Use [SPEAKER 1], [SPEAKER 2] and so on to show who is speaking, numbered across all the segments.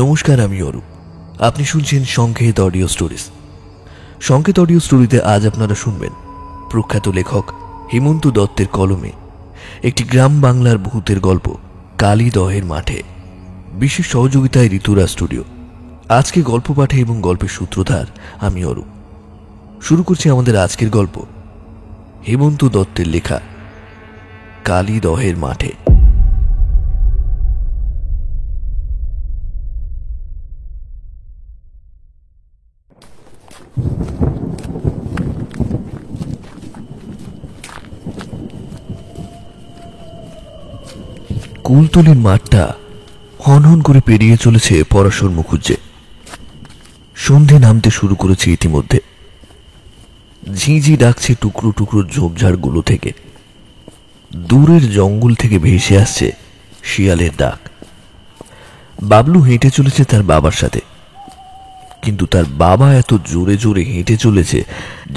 [SPEAKER 1] নমস্কার, আমি অরূপ। আপনি শুনছেন সংকেত অডিও স্টোরিজ। সংকেত অডিও স্টোরিতে আজ আপনারা শুনবেন প্রখ্যাত লেখক হেমন্ত দত্তের কলমে একটি গ্রাম বাংলার ভূতের গল্প, কালীদহের মাঠে। বিশেষ সহযোগিতায় ঋতুরা স্টুডিও। আজকে গল্প পাঠে এবং গল্পের সূত্রধার আমি অরূপ। শুরু করছি আমাদের আজকের গল্প, হেমন্ত দত্তের লেখা কালীদহের মাঠে। কুলতলির মাঠটা হনহন করে পেরিয়ে চলেছে পরাশর মুখুজ্জে। সন্ধে নামতে শুরু করেছে ইতিমধ্যে। ঝিঁঝি ডাকছে টুকরো টুকরো ঝোপঝাড়গুলো থেকে। দূরের জঙ্গল থেকে ভেসে আসছে শিয়ালের ডাক। বাবলু হেঁটে চলেছে তার বাবার সাথে, কিন্তু তার বাবা এত জোরে জোরে হেঁটে চলেছে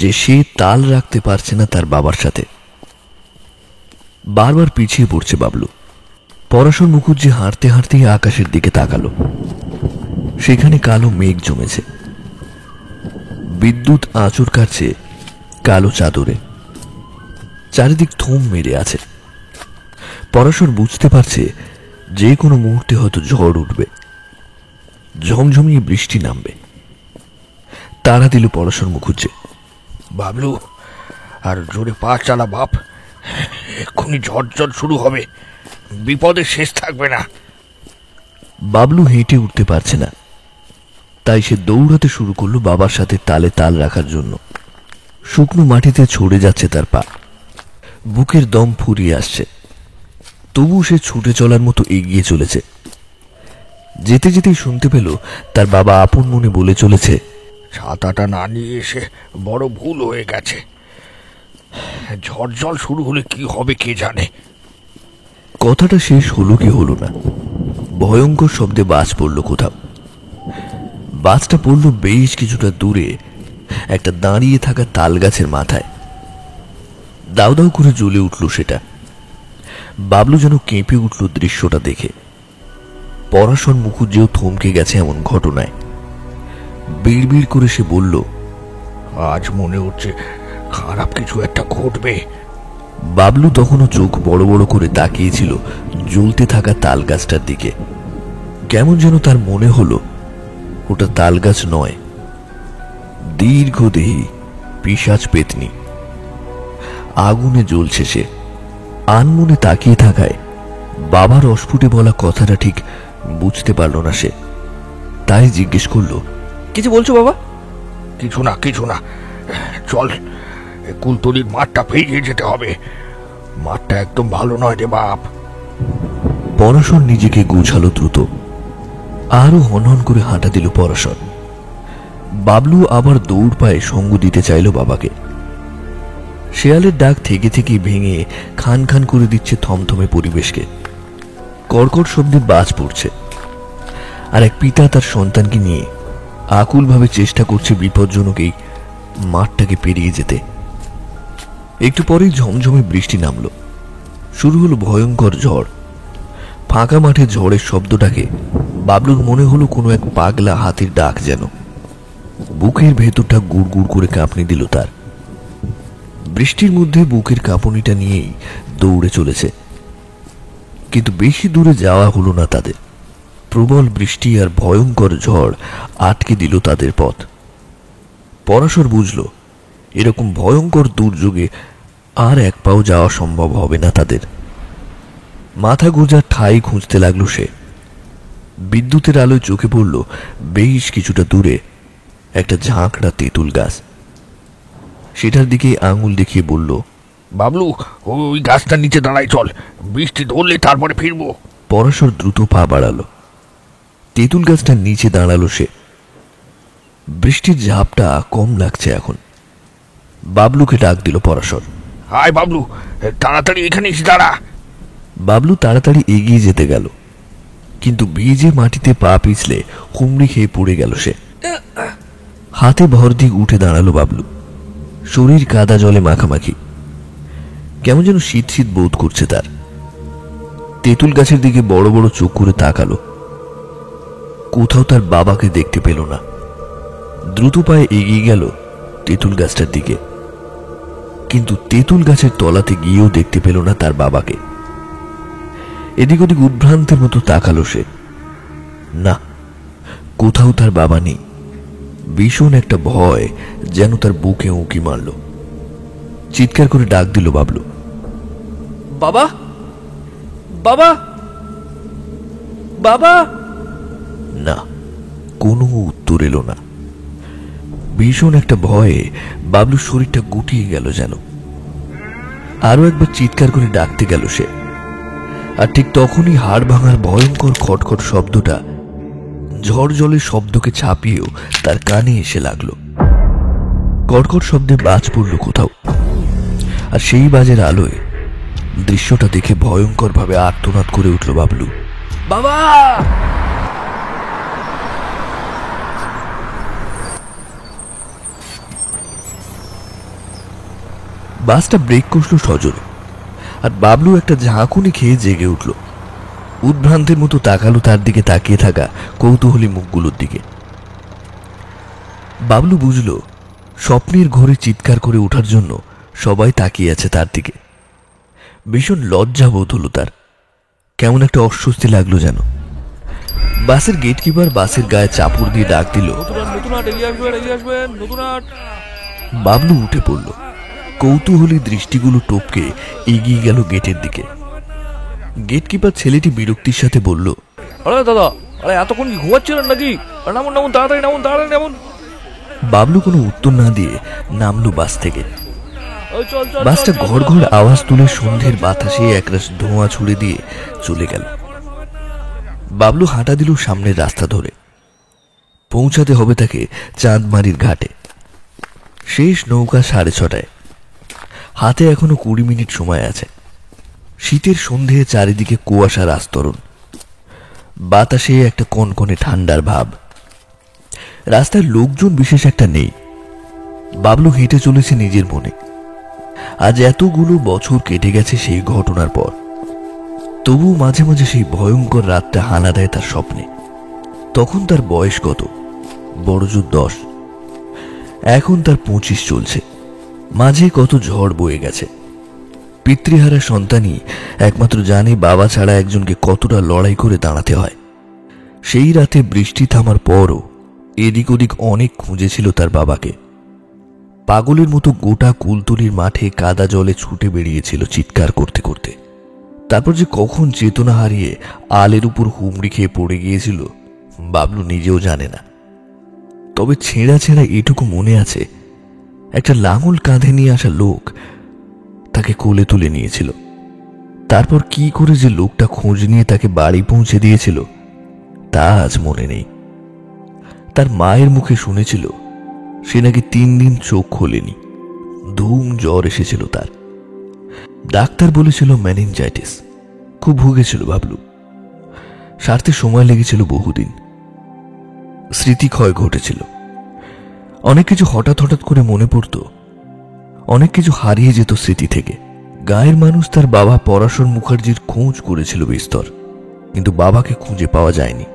[SPEAKER 1] যে সে তাল রাখতে পারছে না তার বাবার সাথে। বারবার পিছিয়ে পড়ছে বাবলু। পরাশর মুখুজ্জে হাঁটতে হাঁটতেই আকাশের দিকে তাকালো। সেখানে কালো মেঘ জমেছে। বিদ্যুৎ আঁচড় কাটছে কালো চাদরে। চারিদিক থম মেরে আছে। পরাশর বুঝতে পারছে যে কোনো মুহূর্তে হয়তো ঝড় উঠবে, ঝমঝমিয়ে বৃষ্টি নামবে। তাড়া দিল পরাশর মুখুজ্জে।
[SPEAKER 2] বাবলু, আর জোরে পা চালা বাপ, এক্ষুনি ঝড় শুরু হবে, বিপদের শেষ থাকবে না।
[SPEAKER 1] বাবলু হেঁটে উঠতে পারছে না, তাই সে দৌড়াতে শুরু করলো বাবার সাথে তালে তাল রাখার জন্য। শুকনো মাটিতে ছড়ে যাচ্ছে তার পা, বুকের দম ফুরিয়ে আসছে। তবু সে ছুটে চলার মতো এগিয়ে চলেছে। যেতে যেতেই শুনতে পেল তার বাবা আপন মনে বলে চলেছে,
[SPEAKER 2] ছাতাটা না নিয়ে এসে বড় ভুল হয়ে গেছে। ঝড় জল শুরু হলে কি হবে কে জানে।
[SPEAKER 1] কথাটা শেষ হলো কি হলো না, ভয়ঙ্কর শব্দে বাজ পড়ল কোথাও। বাজটা পড়ল বেশ কিছুটা দূরে একটা দাঁড়িয়ে থাকা তাল গাছের মাথায়। দাউ দাউ করে জ্বলে উঠল সেটা। বাবলু যেন কেঁপে উঠল দৃশ্যটা দেখে। পরাশর মুখুজ্জেও থমকে গেছে এমন ঘটনায়। বিড়বিড় করে সে বলল,
[SPEAKER 2] আজ মনে হচ্ছে খারাপ কিছু একটা ঘটবে।
[SPEAKER 1] বাবলু তখনও চোখ বড় বড় করে তাকিয়েছিল জ্বলতে থাকা তাল গাছটার দিকে। কেমন যেন তার মনে হলো ওটা তাল গাছ নয়, দীর্ঘদেহী পিশাচ পেতনি। আগুনে জ্বলছে সে। আনমনে তাকিয়ে থাকায় বাবার অস্ফুটে বলা কথাটা ঠিক বুঝতে পারল না সে। তাই জিজ্ঞেস করলো,
[SPEAKER 2] কিছু বলছো বাবা? কিছু না, চল, কুলতলির মাঠটা পেরিয়ে যেতে হবে। মাঠটা একদম ভালো নয় রে বাপ।
[SPEAKER 1] পরাশর নিজেকে গুছালো দ্রুত। আরো হনহন করে হাঁটা দিল পরাশর। বাবলু আবার দৌড় পায়ে সঙ্গ দিতে চাইল বাবাকে। শেয়ালের ডাক থেকে থেকে ভেঙে খান খান করে দিচ্ছে থমথমে পরিবেশকে। কর্কট শব্দে বাজ পড়ছে। আর এক পিতা তার সন্তানকে নিয়ে আকুলভাবে চেষ্টা করছে বিপজ্জনক এই মাঠটাকে পেরিয়ে যেতে। একটু পরেই ঝমঝমে বৃষ্টি নামল। শুরু হলো ভয়ঙ্কর ঝড়। ফাঁকা মাঠে ঝড়ের শব্দটাকে বাবলুর মনে হলো কোনো এক পাগলা হাতির ডাক যেন। বুকের ভেতরটা গুড় গুড় করে কাঁপনি দিল তার। বৃষ্টির মধ্যে বুকের কাঁপুনিটা নিয়েই দৌড়ে চলেছে। কিন্তু বেশি দূরে যাওয়া হলো না তাদের। প্রবল বৃষ্টি আর ভয়ঙ্কর ঝড় আটকে দিল তাদের পথ। পরাশর বুঝল এরকম ভয়ঙ্কর দুর্যোগে আর এক পাও যাওয়া সম্ভব হবে না তাদের। মাথা গোজার ঠাই খুঁজতে লাগলো সে। বিদ্যুতের আলোয় চোখে পড়ল বেশ কিছুটা দূরে একটা ঝাঁকড়া তেঁতুল গাছ। সেটার দিকে আঙুল দেখিয়ে বলল,
[SPEAKER 2] বাবলু, ওই গাছটার নিচে দাঁড়াই, চল, বৃষ্টি ধরলে তারপরে ফিরবো।
[SPEAKER 1] পরাশর দ্রুত পা বাড়ালো। তেঁতুল গাছটার নিচে দাঁড়ালো সে। বৃষ্টির ঝাপটা কম লাগছে এখন। বাবলুকে ডাক দিল পরাশর।
[SPEAKER 2] হায় বাবলু, তাড়াতাড়ি এখানে এসে দাঁড়া।
[SPEAKER 1] বাবলু তাড়াতাড়ি এগিয়ে যেতে গেল, কিন্তু ভিজে মাটিতে পা পিছলে হুমড়ি খেয়ে পড়ে গেল সে। হাতে ভর দিয়ে উঠে দাঁড়ালো বাবলু। শরীর কাদা জলে মাখামাখি। কেমন যেন শীত শীত বোধ করছে তার। তেঁতুল গাছের দিকে বড় বড় চোখ করে তাকালো। কোথাও তার বাবাকে দেখতে পেল না। দ্রুত পায়ে এগিয়ে গেল তেঁতুল গাছটার দিকে, কিন্তু তেঁতুল গাছের তলাতে গিয়েও দেখতে পেল না তার বাবাকে। এদিক ওদিক উদ্ভ্রান্তের মতো তাকালো সে। না, কোথাও তার বাবা নেই। ভীষণ একটা ভয় যেন তার বুকে উঁকি মারল। চিৎকার করে ডাক দিল বাবলু, বাবা, বাবা, বাবা। না, কোনো উত্তর এলো না। ভীষণ একটা ভয়ে বাবলুর শরীরটা গুটিয়ে গেল যেন। আরো একবার চিৎকার করে ডাকতে গেল সে, আর ঠিক তখনই হাড় ভাঙার ভয়ঙ্কর খটখট শব্দটা ঝড় জলের শব্দকে ছাপিয়েও তার কানে এসে লাগলো। কটকট শব্দে বাজ পড়ল কোথাও, আর সেই বাজের আলোয় দৃশ্যটা দেখে ভয়ঙ্কর ভাবে আর্তনাদ করে উঠল বাবলু, বাবা। বাসটা ব্রেক কষল সজোরে, আর বাবলু একটা ঝাঁকুনি খেয়ে জেগে উঠল। উদ্ভ্রান্তের মতো তাকালো তার দিকে তাকিয়ে থাকা কৌতূহলী মুখগুলোর দিকে। বাবলু বুঝল স্বপ্নের ঘরে চিৎকার করে ওঠার জন্য সবাই তাকিয়ে আছে তার দিকে। ভীষণ লজ্জা বোধ হলো তার, কেমন একটা অস্বস্তি লাগলো যেন। বাসের গেটকিপার বাসের গায়ে চাপড় দিয়ে ডাক দিল, বাবলু উঠে পড়ল। কৌতূহলী দৃষ্টিগুলো টপকে এগিয়ে গেল গেটের দিকে। গেটকিপার ছেলেটি বিরক্তির সাথে বলল,
[SPEAKER 3] আরে দাদা, আরে এতক্ষণ কি ঘুমাচ্ছিলেন নাকি? নামুন নামুন, তাড়াতাড়ি নামুন, তাড়াতাড়ি নামুন।
[SPEAKER 1] বাবলু কোনো উত্তর না দিয়ে নামলো বাস থেকে। বাসটা ঘর ঘর আওয়াজ তুলে সন্ধ্যের বাতাসে একরাশ ধোঁয়া ছুড়ে দিয়ে চলে গেল। বাবলু হাঁটা দিল সামনের রাস্তা ধরে। পৌঁছাতে হবে তাকে চাঁদমারির ঘাটে। শেষ নৌকা 6:30। হাতে এখনো 20 মিনিট সময় আছে। শীতের সন্ধে, চারিদিকে কুয়াশার আস্তরণ, বাতাসে একটা কনকনে ঠান্ডার ভাব। রাস্তায় লোকজন বিশেষ একটা নেই। বাবলু হেঁটে চলেছে নিজের মনে। আজ এতগুলো বছর কেটে গেছে সেই ঘটনার পর, তবু মাঝে মাঝে সেই ভয়ঙ্কর রাতটা হানা দেয় তার স্বপ্নে। তখন তার বয়স কত? বড়জোর 10। এখন তার 25 চলছে। মাঝে কত ঝড় বয়ে গেছে। পিতৃহারা সন্তানই একমাত্র জানে বাবা ছাড়া একজনকে কতটা লড়াই করে দাঁড়াতে হয়। সেই রাতে বৃষ্টি থামার পরও এদিক ওদিক অনেক খুঁজেছিল তার বাবাকে। পাগলের মতো গোটা কুলতলির মাঠে কাদা জলে ছুটে বেরিয়েছিল চিৎকার করতে করতে। তারপর যে কখন চেতনা হারিয়ে আলের উপর হুমড়ি খেয়ে পড়ে গিয়েছিল বাবলু নিজেও জানে না। তবে ছেঁড়া ছেঁড়া এটুকু মনে আছে, একটা লাঙল কাঁধে নিয়ে আসা লোক তাকে কোলে তুলে নিয়েছিল। তারপর কি করে যে লোকটা খোঁজ নিয়ে তাকে বাড়ি পৌঁছে দিয়েছিল তা আজ মনে নেই। তার মায়ের মুখে শুনেছিল সে নাকি 3 দিন চোখ খোলেনি, ধুম জ্বর এসেছিল তার। ডাক্তার বলেছিল মেনিনজাইটিস। খুব ভুগেছিল বাবলু। সারতে সময় লেগেছিল বহুদিন। স্মৃতিক্ষয় ঘটেছিল। অনেক কিছু হঠাৎ হঠাৎ করে মনে পড়ত। অনেক কিছু হারিয়ে যেত স্মৃতি থেকে। গায়ের মানুষ তার বাবা পরাশর মুখার্জির খোঁজ করেছিল বিস্তর, কিন্তু বাবাকে খুঁজে পাওয়া যায়নি।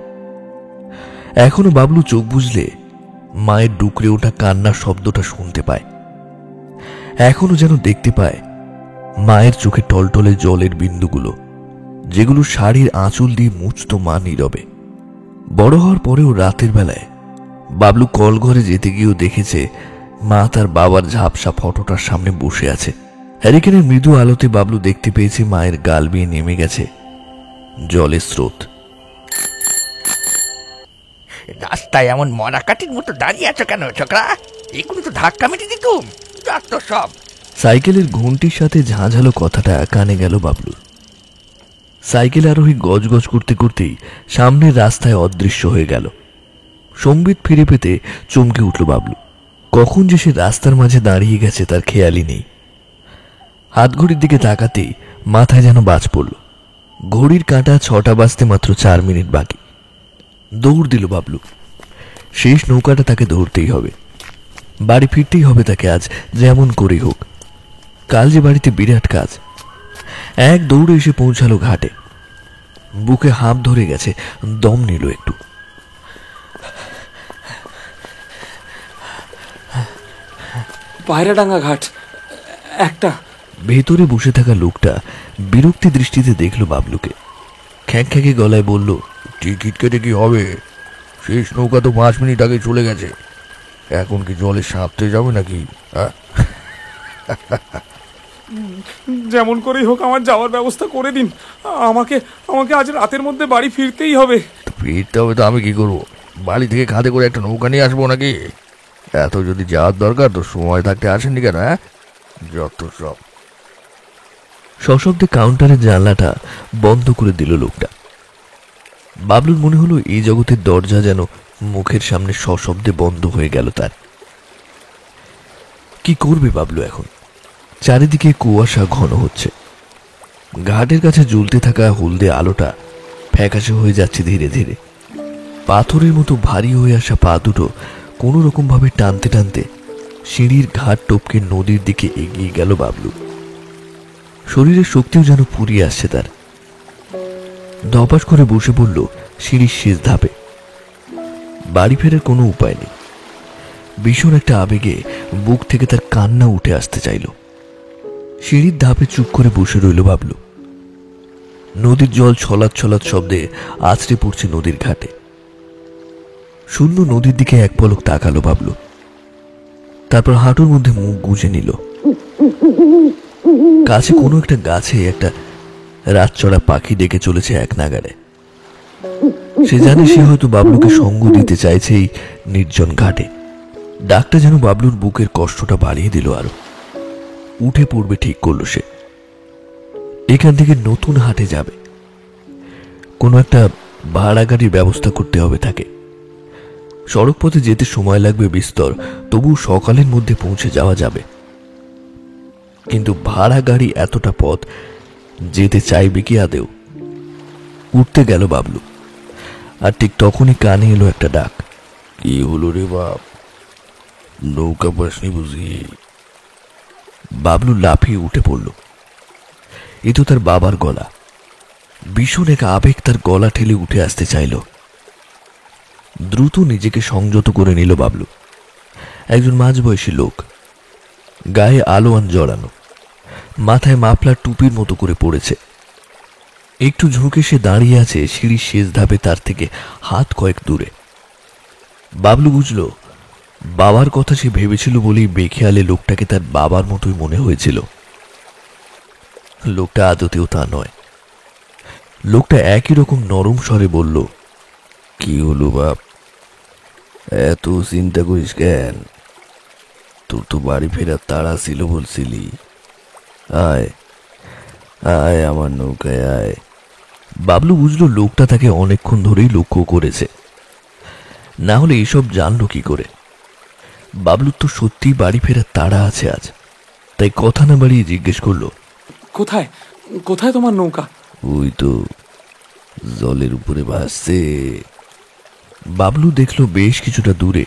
[SPEAKER 1] এখনো বাবলু চোখ বুঝলে মায়ের ডুকরে ওঠা কান্নার শব্দটা শুনতে পায়। এখনো যেন দেখতে পায় মায়ের চোখে টলটলে জলের বিন্দুগুলো, যেগুলো শাড়ির আঁচল দিয়ে মুছত মা নীরবে। বড় হওয়ার পরেও রাতের বেলায় বাবলু কলঘরে যেতে গিয়েও দেখেছে মা তার বাবার ঝাপসা ফটোটার সামনে বসে আছে। হ্যারিকেনের মৃদু আলোতে বাবলু দেখতে পেয়েছে মায়ের গাল বেয়ে নেমে গেছে জলের স্রোত।
[SPEAKER 2] রাস্তায় এমন মরা কাঠির মতো দাঁড়িয়ে আছো কেন ছোকরা? এগুলো তো ধাক্কা মেরে দিতুম। তো সব
[SPEAKER 1] সাইকেলের ঘুমটির সাথে ঝাঁঝালো কথাটা কানে গেল বাবলুর। সাইকেল আরোহী গজগজ করতে করতেই সামনের রাস্তায় অদৃশ্য হয়ে গেল। সম্বিত ফিরে পেতে চমকে উঠল বাবলু। কখন যে সে রাস্তার মাঝে দাঁড়িয়ে গেছে তার খেয়ালই নেই। হাতঘড়ির দিকে তাকাতেই মাথায় যেন বাজ পড়ল। ঘড়ির কাঁটা 6টা বাজতে মাত্র 4 মিনিট বাকি। দৌড় দিল বাবলু। শেষ নৌকাটা তাকে ধরতেই হবে। বাড়ি ফিরতেই হবে তাকে আজ, যেমন করেই হোক। কাল যে বাড়িতে বিরাট কাজ। এক দৌড়ে এসে পৌঁছালো ঘাটে। বুকে হাঁপ ধরে গেছে, দম নিল একটু।
[SPEAKER 4] পায়রাডাঙ্গা ঘাট একটা।
[SPEAKER 1] ভেতরে বসে থাকা লোকটা বিরক্তি দৃষ্টিতে দেখল বাবলুকে, খ্যাঁকে গলায় বলল,
[SPEAKER 2] টিকিট কেটে কি হবে? শেষ নৌকা তো 5 মিনিট আগে চলে গেছে। এখন কি জলে সাঁততে যাবে নাকি? হ্যাঁ,
[SPEAKER 4] যেমন করেই হোক আমার যাওয়ার ব্যবস্থা করে দিন। আমাকে আমাকে আজ রাতের মধ্যে বাড়ি ফিরতেই হবে।
[SPEAKER 2] ফিরতে হবে তো আমি কি করবো? বাড়ি থেকে খাদে করে একটা নৌকা নিয়ে আসবো নাকি? এত যদি যাওয়ার দরকার তো সময় থাকতে আসেননি কেন? হ্যাঁ, যত সব।
[SPEAKER 1] সশব্দে কাউন্টারের জানলাটা বন্ধ করে দিল লোকটা। বাবলুর মনে হলো এই জগতের দরজা যেন মুখের সামনে সশব্দে বন্ধ হয়ে গেল তার। কি করবে বাবলু এখন? চারিদিকে কুয়াশা ঘন হচ্ছে। ঘাটের কাছে জ্বলতে থাকা হলদে আলোটা ফ্যাকাশে হয়ে যাচ্ছে ধীরে ধীরে। পাথরের মতো ভারী হয়ে আসা পা দুটো কোনো রকম ভাবে টানতে টানতে সিঁড়ির ঘাট টপকে নদীর দিকে এগিয়ে গেল বাবলু। শরীরের শক্তিও যেন ফুরিয়ে আসছে তার। ধপাস করে বসে পড়ল সিঁড়ির শেষ ধাপে। বাড়ি ফেরার কোনো উপায় নেই। ভীষণ একটা আবেগে বুক থেকে তার কান্না উঠে আসতে চাইল। সিঁড়ির ধাপে চুপ করে বসে রইল বাবলু। নদীর জল ছলাৎ ছলাৎ শব্দে আছড়ে পড়ছে নদীর ঘাটে। শূন্য নদীর দিকে এক পলক তাকালো বাবলু, তারপর হাঁটুর মধ্যে মুখ গুজে নিল। কাছে কোনো একটা গাছে একটা রাতচড়া পাখি ডেকে চলেছে এক নাগাড়ে। সে জানে সে হয়তো বাবলুকে সঙ্গ দিতে চাইছে এই নির্জন ঘাটে। ডাকটা যেন বাবলুর বুকের কষ্টটা বাড়িয়ে দিল আরো। উঠে পড়বে ঠিক করলো সে। এখান থেকে নতুন হাটে যাবে। কোনো একটা ভাড়া গাড়ির ব্যবস্থা করতে হবে তাকে। সড়ক পথে যেতে সময় লাগবে বিস্তর, তবু সকালের মধ্যে পৌঁছে যাওয়া যাবে। কিন্তু ভাড়া গাড়ি এতটা পথ যেতে চাইবে কি আদেও? উঠতে গেল বাবলু, আর ঠিক তখনই কানে এলো একটা ডাক।
[SPEAKER 2] কি হলো রে বাপ? নৌকা পাসনি বুঝি?
[SPEAKER 1] বাবলু লাফিয়ে উঠে পড়ল। এ তো তার বাবার গলা। ভীষণ এক আবেগ তার গলা ঠেলে উঠে আসতে চাইল। দ্রুত নিজেকে সংযত করে নিল বাবলু। একজন মাঝবয়সী লোক, গায়ে আলোয়ান জড়ানো, মাথায় মাফলার টুপির মতো করে পড়েছে। একটু ঝুঁকে সে দাঁড়িয়ে আছে সিঁড়ির শেষ ধাপে, তার থেকে হাত কয়েক দূরে। বাবলু বুঝল বাবার কথা সে ভেবেছিল বলেই বেখেয়ালে লোকটাকে তার বাবার মতোই মনে হয়েছিল। লোকটা আদতেও তা নয়। লোকটা একই রকম নরম স্বরে বলল,
[SPEAKER 2] কি হলো বাপ? এত চিন্তা করিস কেন? তোর তো বাড়ি ফেরার তাড়া ছিল বলছিলি। আয় আয় আমার নৌকায় আয়।
[SPEAKER 1] বাবলু বুঝল লোকটা তাকে অনেকক্ষণ ধরেই লক্ষ্য করেছে, না হলে এসব জানলো কি করে। বাবলুর তো সত্যি বাড়ি ফেরার তাড়া আছে আজ, তাই কথা না বাড়িয়ে জিজ্ঞেস করলো,
[SPEAKER 4] কোথায় কোথায় তোমার নৌকা?
[SPEAKER 2] ওই তো জলের উপরে ভাসছে।
[SPEAKER 1] বাবলু দেখল বেশ কিছুটা দূরে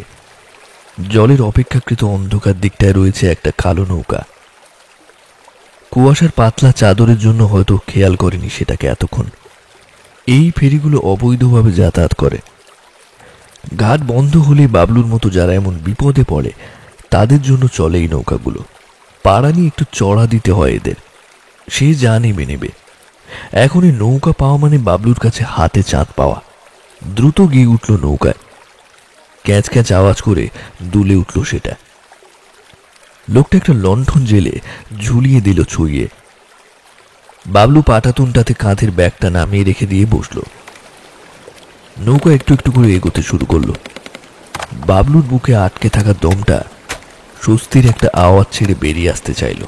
[SPEAKER 1] জলের অপেক্ষাকৃত অন্ধকার দিকটায় রয়েছে একটা কালো নৌকা। কুয়াশার পাতলা চাদরের জন্য হয়তো খেয়াল করেনি সেটাকে এতক্ষণ। এই ফেরিগুলো অবৈধভাবে যাতায়াত করে। ঘাট বন্ধ হলে বাবলুর মতো যারা এমন বিপদে পড়ে তাদের জন্য চলে এই নৌকাগুলো। পাড়ানি একটু চড়া দিতে হয় এদের, সে জানে নেবে। এখন এই নৌকা পাওয়া মানে বাবলুর কাছে হাতে চাঁদ পাওয়া। দ্রুত গিয়ে উঠল নৌকায়। ক্যাঁচ ক্যাঁচ আওয়াজ করে দুলে উঠল সেটা। লোকটা একটা লণ্ঠন জেলে ঝুলিয়ে দিল ছুঁয়ে। বাবলু পাটাতুনটাতে কাঁধের ব্যাগটা নামিয়ে রেখে দিয়ে বসল। নৌকা একটু একটু করে এগোতে শুরু করলো। বাবলুর বুকে আটকে থাকা দমটা স্বস্তির একটা আওয়াজ ছেড়ে বেরিয়ে আসতে চাইল।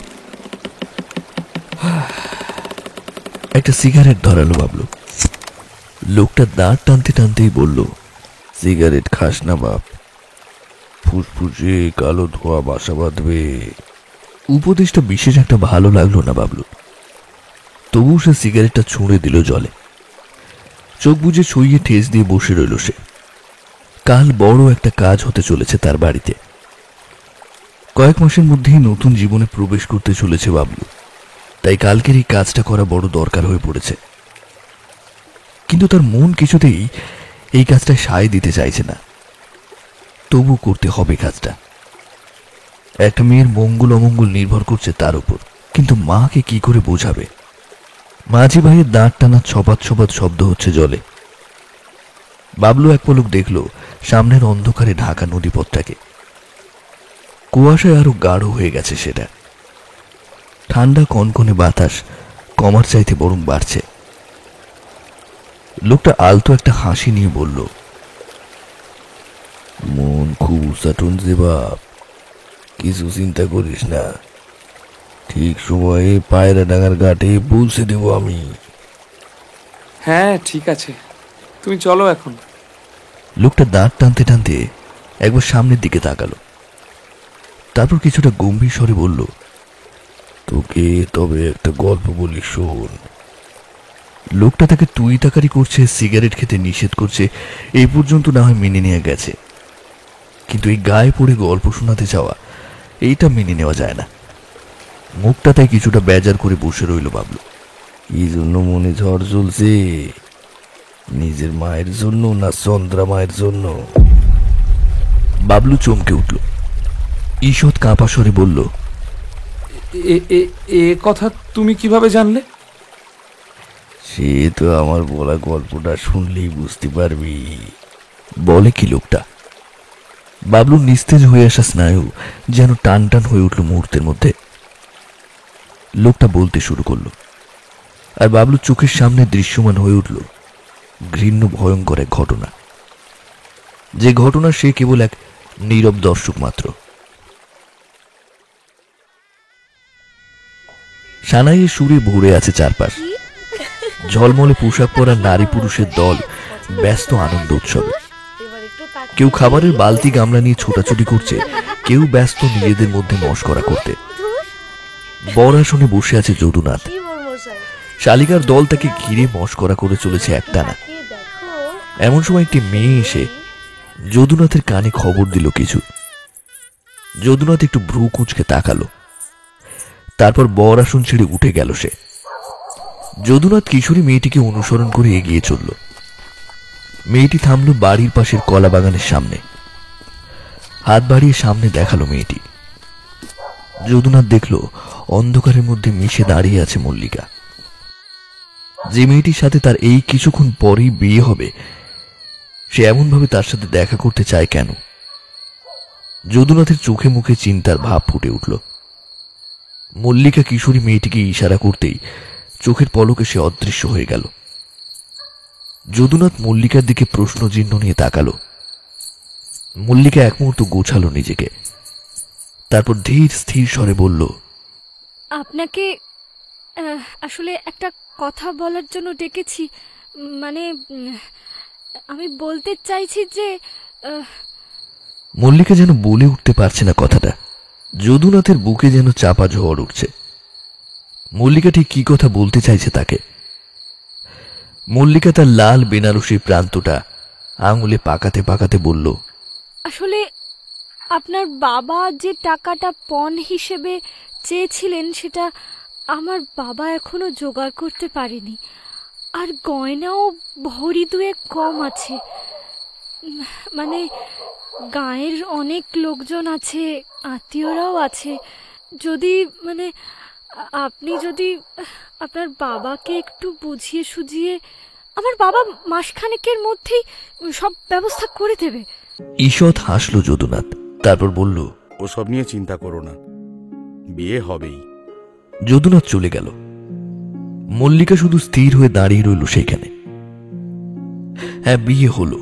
[SPEAKER 1] একটা সিগারেট ধরালো বাবলু। লোকটা দাঁত টানতে টানতেই বলল,
[SPEAKER 2] সিগারেট খাস না বাপ, ফুসফুসে কালো ধোয়া বাসা বাঁধবে।
[SPEAKER 1] উপদেশটা বিশেষ একটা ভালো লাগলো না বাবলু। তবু সে সিগারেটটা ছুঁড়ে দিল জলে। চোখ বুজে ছুঁয়ে ঠেস দিয়ে বসে রইল সে। কাল বড় একটা কাজ হতে চলেছে তার বাড়িতে। কয়েক মাসের মধ্যেই নতুন জীবনে প্রবেশ করতে চলেছে বাবলু, তাই কালকের এই কাজটা করা বড় দরকার হয়ে পড়েছে। কিন্তু তার মন কিছুতেই এই কাজটা সায় দিতে চাইছে না। তবু করতে হবে কাজটা। একটা মেয়ের মঙ্গল অমঙ্গল নির্ভর করছে তার উপর, কিন্তু মাকে কি করে বোঝাবে? মাঝি ভাইয়ের দাঁত টানা ছপাত ছপাত শব্দ হচ্ছে জলে। বাবলু এক পলক দেখল সামনের অন্ধকারে ঢাকা নদীপথটাকে। কুয়াশায় আরো গাঢ় হয়ে গেছে সেটা। ঠান্ডা কনকনে বাতাস কমার চাইতে বরং বাড়ছে। লোকটা আলতো একটা হাসি নিয়ে বলল,
[SPEAKER 2] মন খুব উচাটন যে বাপ, কিছু চিন্তা করিস না, ঠিক সময়ে পায়রা ডাঙার ঘাটে পৌঁছে দেব আমি।
[SPEAKER 4] হ্যাঁ ঠিক আছে, তুমি চলো এখন।
[SPEAKER 1] লোকটা দাঁত টানতে টানতে একবার সামনের দিকে তাকালো, তারপর কিছুটা গম্ভীর স্বরে বলল,
[SPEAKER 2] তোকে তবে একটা গল্প বলি, শোন।
[SPEAKER 1] লোকটা তাকে তুই তাকারি করছে, সিগারেট খেতে নিষেধ করছে, এই পর্যন্ত না হয় মেনে নিয়ে গেছে, কিন্তু এই গায়ে পড়ে গল্প শোনাতে চাওয়া, এইটা মেনে নেওয়া যায় না। মুখটা তাই কিছুটা বেজার করে বসে রইল বাবলু।
[SPEAKER 2] কি জন্য মনে ঝড় চলছে? নিজের মায়ের জন্য না চন্দ্রা মায়ের জন্য?
[SPEAKER 1] বাবলু চমকে উঠল। ঈষৎ কাঁপা স্বরে বলল,
[SPEAKER 4] এ কথা তুমি কিভাবে জানলে?
[SPEAKER 2] সে তো আমার বলা গল্পটা শুনলেই বুঝতে পারবি।
[SPEAKER 1] বলে কি লোকটা? বাবলু নিস্তেজ হয়ে আসা স্নায়ু যেন টান টান হয়ে উঠল মুহূর্তের মধ্যে। লোকটা বলতে শুরু করলো, আর বাবলু চোখের সামনে দৃশ্যমান হয়ে উঠল ঘৃণ্য ভয়ঙ্কর এক ঘটনা, যে ঘটনা সে কেবল এক নীরব দর্শক মাত্র। সানাইয়ের সুরে ভরে আছে চারপাশ। ঝলমলে পোশাক পরা নারী পুরুষের দল ব্যস্ত আনন্দ উৎসবে। কেউ খাবারের বালতি গামলা নিয়ে ছোটাছুটি করছে, কেউ ব্যস্ত নিজেদের মধ্যে মশকরা করতে। বর আসনে বসে আছে যদুনাথ। শালিকার দল তাকে ঘিরে মশকরা করে চলেছে একটানা। এমন সময় একটি মেয়ে এসে যদুনাথের কানে খবর দিল কিছু। যদুনাথ একটু ভ্রু কুঁচকে তাকালো, তারপর বর আসন ছেড়ে উঠে গেল সে। যদুনাথ কিশোরী মেয়েটিকে অনুসরণ করে এগিয়ে চলল। মেয়েটি থামল বাড়ির পাশের কলা বাগানের সামনে। হাত বাড়িয়ে সামনে দেখালো মেয়েটি। যদুনাথ দেখল অন্ধকারের মধ্যে মিশে দাঁড়িয়ে আছে মল্লিকা, যে মেয়েটির সাথে তার এই কিছুক্ষণ পরেই বিয়ে হবে। সে এমনভাবে তার সাথে দেখা করতে চায় কেন? যদুনাথের চোখে মুখে চিন্তার ভাব ফুটে উঠল। মল্লিকা কিশোরী মেয়েটিকে ইশারা করতেই চোখের পলকে সে অদৃশ্য হয়ে গেল। যদুনাথ মল্লিকার দিকে প্রশ্নচিহ্ন নিয়ে তাকালো। মল্লিকা এক মুহূর্ত গোছালো নিজেকে, তারপর ধীর স্থির স্বরে বলল,
[SPEAKER 5] আপনাকে আসলে একটা কথা বলার জন্য ডেকেছি। মানে আমি বলতে চাইছি যে
[SPEAKER 1] মল্লিকা যেন বলে উঠতে পারছে না কথাটা। যদুনাথের বুকে যেন চাপা ঝড় উঠছে। মল্লিকা ঠিক কি কথা বলতে চাইছে তাকে। মল্লিকা তার লাল বেনারসি প্রান্তটা আঙুলে পাকাতে পাকাতে বলল,
[SPEAKER 5] আসলে আপনার বাবা যে টাকাটা পণ হিসেবে চেয়েছিলেন সেটা আমার বাবা এখনো জোগাড় করতে পারেনি, আর গয়নাও ভরি দুয়েক কম আছে। মানে গায়ের অনেক লোকজন আছে, আত্মীয়রাও আছে। যদি মানে আপনি যদি আপনার বাবাকে একটু বুঝিয়ে সুঝিয়ে, আমার বাবা মাসখানেকের মধ্যেই সব ব্যবস্থা করে দেবে।
[SPEAKER 1] ঈষৎ হাসল যদুনাথ, তারপর বলল,
[SPEAKER 6] ওসব নিয়ে চিন্তা করো না, বিয়ে হবেই।
[SPEAKER 1] যদুনাথ চলে গেল। মল্লিকা শুধু স্থির হয়ে দাঁড়িয়ে রইল সেখানে। হ্যাঁ, বিয়ে হলো,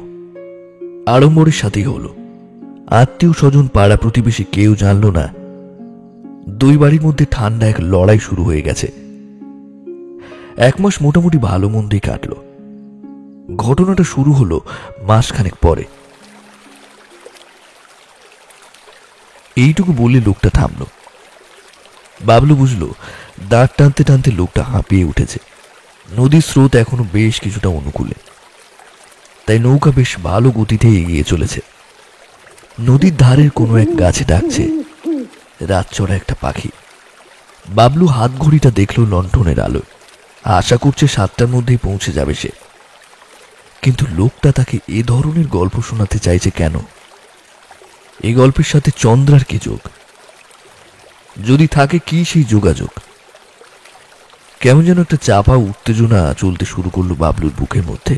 [SPEAKER 1] আড়ম্বরের সাথেই হলো। আত্মীয় স্বজন পাড়া প্রতিবেশী কেউ জানল না দুই বাড়ির মধ্যে ঠান্ডা এক লড়াই শুরু হয়ে গেছে। এক মাস মোটামুটি ভালো মন্দেই কাটল। ঘটনাটা শুরু হলো মাসখানেক পরে। এইটুকু বললে লোকটা থামল। বাবলু বুঝল দাঁত টানতে টানতে লোকটা হাঁপিয়ে উঠেছে। নদীর স্রোত এখনো বেশ কিছুটা অনুকূলে, তাই নৌকা বেশ ভালো গতিতে এগিয়ে চলেছে। নদীর ধারের কোনো এক গাছে ডাকছে রাতচরা একটা পাখি। বাবলু হাত ঘড়িটা দেখল লণ্ঠনের আলো। আশা করছে 7টার মধ্যেই পৌঁছে যাবে সে। কিন্তু লোকটা তাকে এ ধরনের গল্প শোনাতে চাইছে কেন? এই গল্পের সাথে চন্দ্রার কি যোগ? যদি থাকে কি সেই যোগাযোগ? কেমন যেন একটা চাপা উত্তেজনা চলতে শুরু করলো বাবলুর বুকের মধ্যে।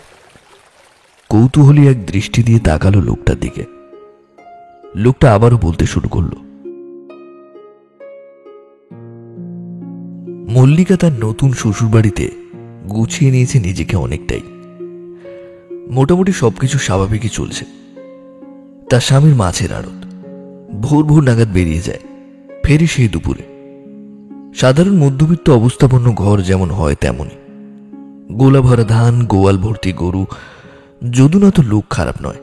[SPEAKER 1] কৌতূহলী এক দৃষ্টি দিয়ে তাকালো লোকটার দিকে। লোকটা আবারও বলতে শুরু করলো, মল্লিকা তার নতুন শ্বশুরবাড়িতে গুছিয়ে নিয়েছে নিজেকে অনেকটাই। মোটামুটি সবকিছু স্বাভাবিকই চলছে। তার স্বামীর মাছের আড়ত, ভোর ভোর নাগাদ বেরিয়ে যায়, ফেরে সেই দুপুরে। সাধারণ মধ্যবিত্ত অবস্থাপন্ন ঘর যেমন হয় তেমনই। গোলা ভরা ধান, গোয়াল ভর্তি গরু। যদুনা তো লোক খারাপ নয়,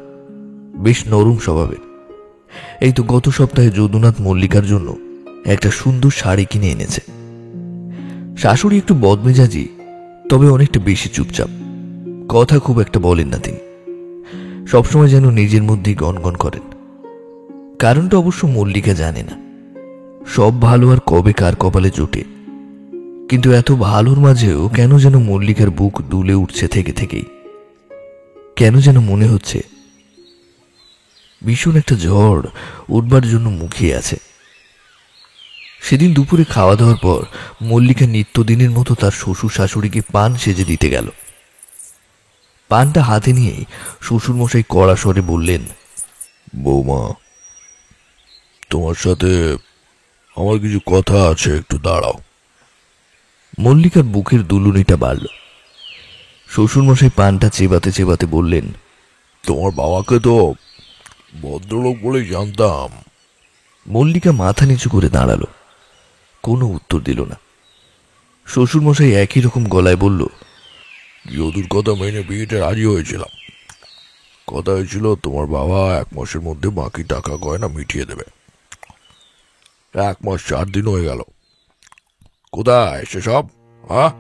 [SPEAKER 1] বেশ নরম স্বভাবের। এই তো গত সপ্তাহে যদুনাথ মল্লিকার জন্য একটা সুন্দর শাড়ি কিনে এনেছে। শাশুড়ি একটু বদমেজাজি, তবে অনেকটা বেশি চুপচাপ। কথা খুব একটা বলেন না তিনি, সবসময় যেন নিজের মধ্যেই গনগন করেন। কারণটা অবশ্য মল্লিকা জানে না। সব ভালো আর কবে কার কপালে জোটে। কিন্তু এত ভালোর মাঝেও কেন যেন মল্লিকার বুক দুলে উঠছে থেকে থেকেই। কেন যেন মনে হচ্ছে ভীষণ একটা ঝড় উঠবার জন্য মুখিয়ে আছে। সেদিন দুপুরে খাওয়া দাওয়ার পর মল্লিকা নিত্যদিনের মতো তার শ্বশুর শাশুড়িকে পান সেজে দিতে গেল। পানটা হাতে নিয়েই শ্বশুরমশাই কড়া স্বরে বললেন,
[SPEAKER 2] বৌমা, তোমার সাথে আমার কিছু কথা আছে, একটু দাঁড়াও।
[SPEAKER 1] মল্লিকার বুকের দুলুনিটা বাড়ল। শ্বশুরমশাই পানটা চেবাতে চেবাতে বললেন,
[SPEAKER 2] তোমার বাবাকে তো ভদ্রলোক বলেই জানতাম।
[SPEAKER 1] মল্লিকা মাথা নিচু করে দাঁড়ালো, কোনো উত্তর দিল না। শ্বশুরমশাই একই রকম গলায় বলল,
[SPEAKER 2] যদুর কথা মেনে বিয়েতে রাজি হয়েছিলাম। কথা হয়েছিল তোমার বাবা 1 মাসের মধ্যে বাকি টাকা গয়না মিটিয়ে দেবে। 1 মাস 4 দিন হয়ে গেল, কোথায় সেসব? হ্যাঁ?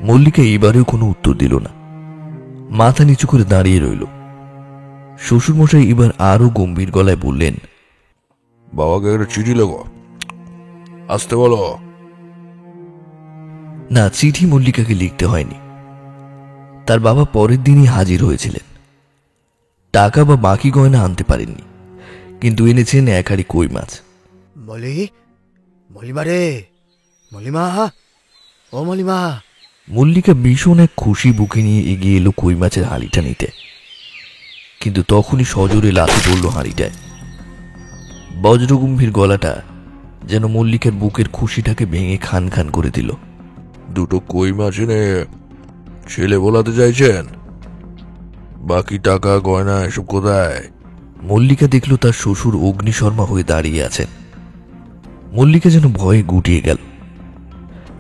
[SPEAKER 1] মল্লিকা এবারেও কোনো উত্তর দিল না, মাথা নিচু করে দাঁড়িয়ে রইল। শ্বশুরমশাই এবার আরো গম্ভীর গলায় বললেন,
[SPEAKER 2] বাবাকে একটা চিঠি লেখো, আসতে বলো।
[SPEAKER 1] না, চিঠি মল্লিকাকে লিখতে হয়নি। তার বাবা পরের দিনই হাজির হয়েছিলেন। টাকা বা বাকি গয়না আনতে পারেননি, কিন্তু এনেছেন 1 হাঁড়ি কই মাছ।
[SPEAKER 7] মলিমা রে, মলিমা, ও মলিমা।
[SPEAKER 1] মল্লিকা ভীষণ এক খুশি বুকে নিয়ে এগিয়ে এলো কই মাছের হাঁড়িটা নিতে। কিন্তু তখনই সজোরে লাথি পড়ল হাঁড়িটায়। বজ্রগম্ভীর গলাটা যেন মল্লিকার বুকের খুশিটাকে ভেঙে খান খান করে দিল।
[SPEAKER 2] 2টো কই মাছ এনে ছেলে বোলাতে চাইছেন? বাকি টাকা গয়না এসব কোথায়?
[SPEAKER 1] মল্লিকা দেখল তার শ্বশুর অগ্নিশর্মা হয়ে দাঁড়িয়ে আছেন। মল্লিকা যেন ভয়ে গুটিয়ে গেল।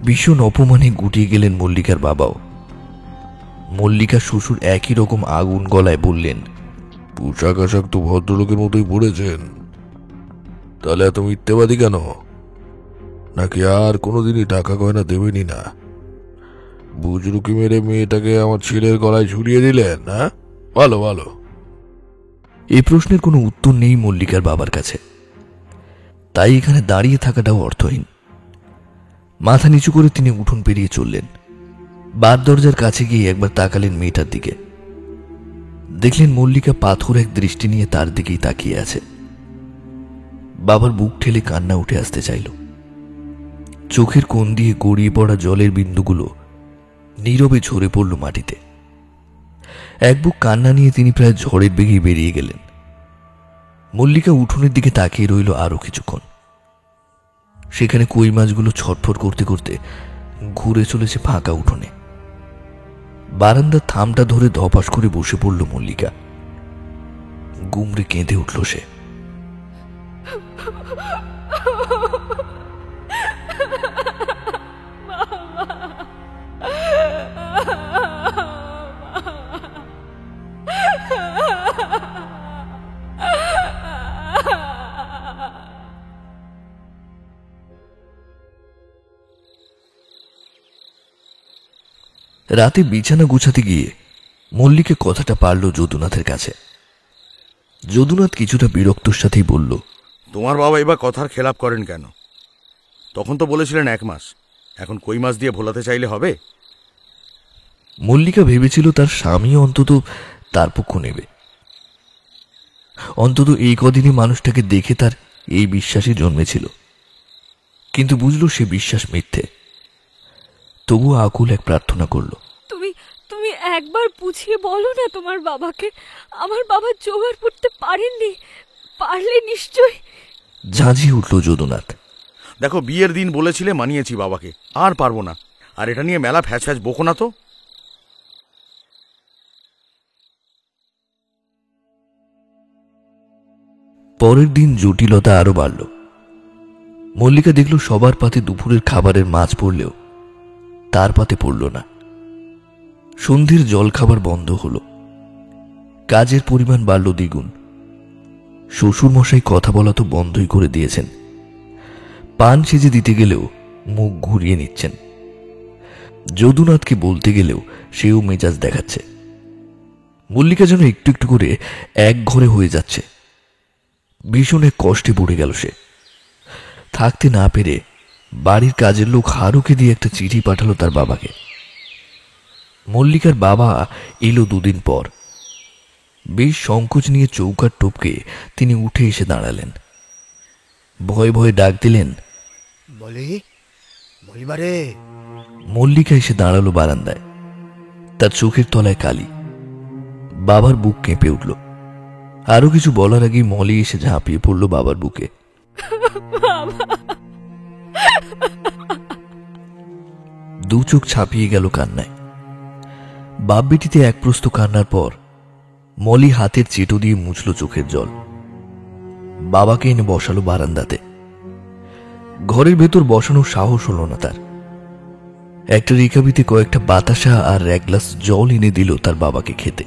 [SPEAKER 1] ভীষণ অপমানে গুটিয়ে গেলেন মল্লিকার বাবাও। মল্লিকার শ্বশুর একই রকম আগুন গলায় বললেন,
[SPEAKER 2] পোশাক আশাক তো ভদ্রলোকের মতোই পড়েছেন, তাহলে এত মিথ্যেবাদী কেন? নাকি আর কোনোদিনই টাকা গয়না দেবেনি না? বুজরুকি মেরে মেয়েটাকে আমার ছেলের গলায় ঝুলিয়ে দিলেন? হ্যাঁ, ভালো ভালো।
[SPEAKER 1] এই প্রশ্নের কোনো উত্তর নেই মল্লিকার বাবার কাছে। তাই এখানে দাঁড়িয়ে থাকাটাও অর্থহীন। মাথা নিচু করে তিনি উঠোন পেরিয়ে চললেন। বার দরজার কাছে গিয়ে একবার তাকালেন মেয়েটার দিকে। দেখলেন মল্লিকা পাথর এক দৃষ্টি নিয়ে তার দিকেই তাকিয়ে আছে। বাবার বুক ঠেলে কান্না উঠে আসতে চাইল। চোখের কোণ দিয়ে গড়িয়ে পড়া জলের বিন্দুগুলো নীরবে ঝরে পড়ল মাটিতে। এক বুক কান্না নিয়ে তিনি প্রায় ঝড়ের বেগে বেরিয়ে গেলেন। মল্লিকা উঠোনের দিকে তাকিয়ে রইল আরো কিছুক্ষণ। সেখানে কই মাছগুলো ছটফট করতে করতে ঘুরে চলেছে ফাঁকা উঠোনে। বারান্দার থামটা ধরে ধপাস করে বসে পড়ল মল্লিকা। গুমড়ে কেঁদে উঠল সে। রাতে বিছানা গুছাতে গিয়ে মল্লিকা কথাটা পারল যদুনাথের কাছে। যদুনাথ কিছুটা বিরক্তর সাথেই বলল,
[SPEAKER 6] তোমার বাবা এবার কথার খেলাপ করেন কেন? তখন তো বলেছিলেন 1 মাস, এখন কই মাছ দিয়ে ভোলাতে চাইলে হবে?
[SPEAKER 1] মল্লিকা ভেবেছিল তার স্বামী অন্তত তার পক্ষ নেবে। অন্তত এই কদিনই মানুষটাকে দেখে তার এই বিশ্বাসই জন্মেছিল। কিন্তু বুঝল সে বিশ্বাস মিথ্যে। তবুও আকুল এক প্রার্থনা করল,
[SPEAKER 5] তুমি তুমি একবার বুঝিয়ে বলো না তোমার বাবাকে। আমার বাবা জোগাড় করতে পারেননি, পারলে নিশ্চয়।
[SPEAKER 1] ঝাঁঝিয়ে উঠল যদুনাথ।
[SPEAKER 6] দেখো, বিয়ের দিন বলেছিলে, মানিয়েছি বাবাকে, আর পারবো না। আর এটা নিয়ে মেলা ফ্যাচ ফ্যাচ বকো না তো।
[SPEAKER 1] পরের দিন জটিলতা আরো বাড়ল। মল্লিকা দেখল সবার পাতে দুপুরের খাবারের মাছ পড়লেও তার পাতে পড়ল না। সন্ধ্যের জলখাবার বন্ধ হলো। কাজের পরিমাণ বাড়ল দ্বিগুণ। শ্বশুরমশাই কথা বলা তো বন্ধই করে দিয়েছেন। পান সেজে দিতে গেলেও মুখ ঘুরিয়ে নিচ্ছেন। যদুনাথকে বলতে গেলেও সেও মেজাজ দেখাচ্ছে। মল্লিকা যেন একটু একটু করে এক ঘরে হয়ে যাচ্ছে। ভীষণ এক কষ্টে পড়ে গেল সে। থাকতে না পেরে বাড়ির কাজের লোক হারুকে দিয়ে একটা চিঠি পাঠালো তার বাবাকে। মল্লিকার বাবা এলো দুদিন পর। বেশ সংকোচ নিয়ে চৌকার টপকে তিনি উঠে এসে দাঁড়ালেন। ভয়ে ভয়ে ডাক দিলেন,
[SPEAKER 7] মলিমা রে।
[SPEAKER 1] মল্লিকা এসে দাঁড়ালো বারান্দায়। তার চোখের তলায় কালি। বাবার বুক কেঁপে উঠল। আরো কিছু বলার আগেই মলি এসে ঝাঁপিয়ে পড়ল বাবার বুকে। দু চোখ ছাপিয়ে গেল কান্নায়। বাপ বেটিতে এক প্রস্ত কান্নার পর মলি হাতের চেটো দিয়ে মুছল চোখের জল। বাবাকে এনে বসালো বারান্দাতে। ঘরের ভেতর বসানোর সাহস হলো না তার। একটা রিকাবিতে কয়েকটা বাতাসা আর এক গ্লাস জল এনে দিল তার বাবাকে খেতে।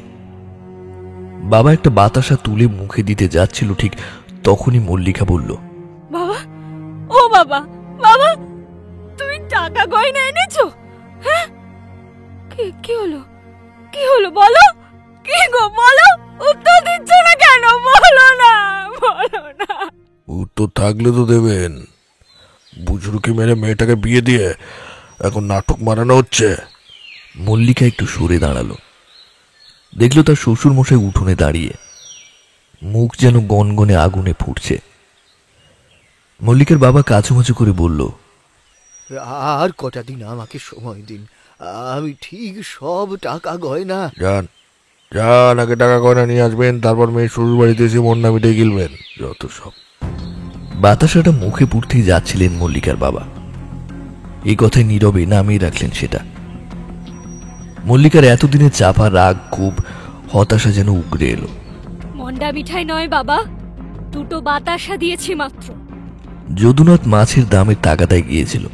[SPEAKER 1] বাবা একটা বাতাসা তুলে মুখে দিতে যাচ্ছিল, ঠিক তখনই মল্লিকা বলল,
[SPEAKER 5] বাবা, ও বাবা, বাবা, তুমি টাকা গয়না এনেছো? হ্যাঁ, কি হলো? কি হলো বলো? কি গো বলো? উত্তর দিচ্ছ না কেন? বলো না, বলো না।
[SPEAKER 2] উত্তর থাকলে তো দেবেন। বুজরুকি মেরে মেয়েটাকে বিয়ে দিয়ে এখন নাটক মারানো হচ্ছে।
[SPEAKER 1] মল্লিকা একটু সরে দাঁড়ালো। দেখল তার শ্বশুর মশাই উঠোনে দাঁড়িয়ে, মুখ যেন গনগনে আগুনে ফুটছে। মল্লিকার বাবা কাছুমাছু করে বলল,
[SPEAKER 7] আর কটা দিন আমাকে সময় দিন, আমি ঠিক সব টাকা গয়না।
[SPEAKER 2] যান যান, আগে টাকা গয়না নিয়ে আসবেন, তারপর মেয়ে শ্বশুর বাড়িতে এসে মন্না মিটে গিলবেন। যত সব।
[SPEAKER 1] বাতাসাটা মুখে পুড়তেই যাচ্ছিলেন মল্লিকার বাবা। এই কথায় নীরবে নামিয়ে রাখলেন সেটা। মল্লিকার এতদিনের চাপা রাগ, ক্ষোভ, হতাশা যেন উগড়ে এলো।
[SPEAKER 5] মন্ডা মিঠাই নয় বাবা, দুটো বাতাসা দিয়েছি মাত্র।
[SPEAKER 1] যদুনাথ মাছের দামের তাগাদায় গিয়েছিল।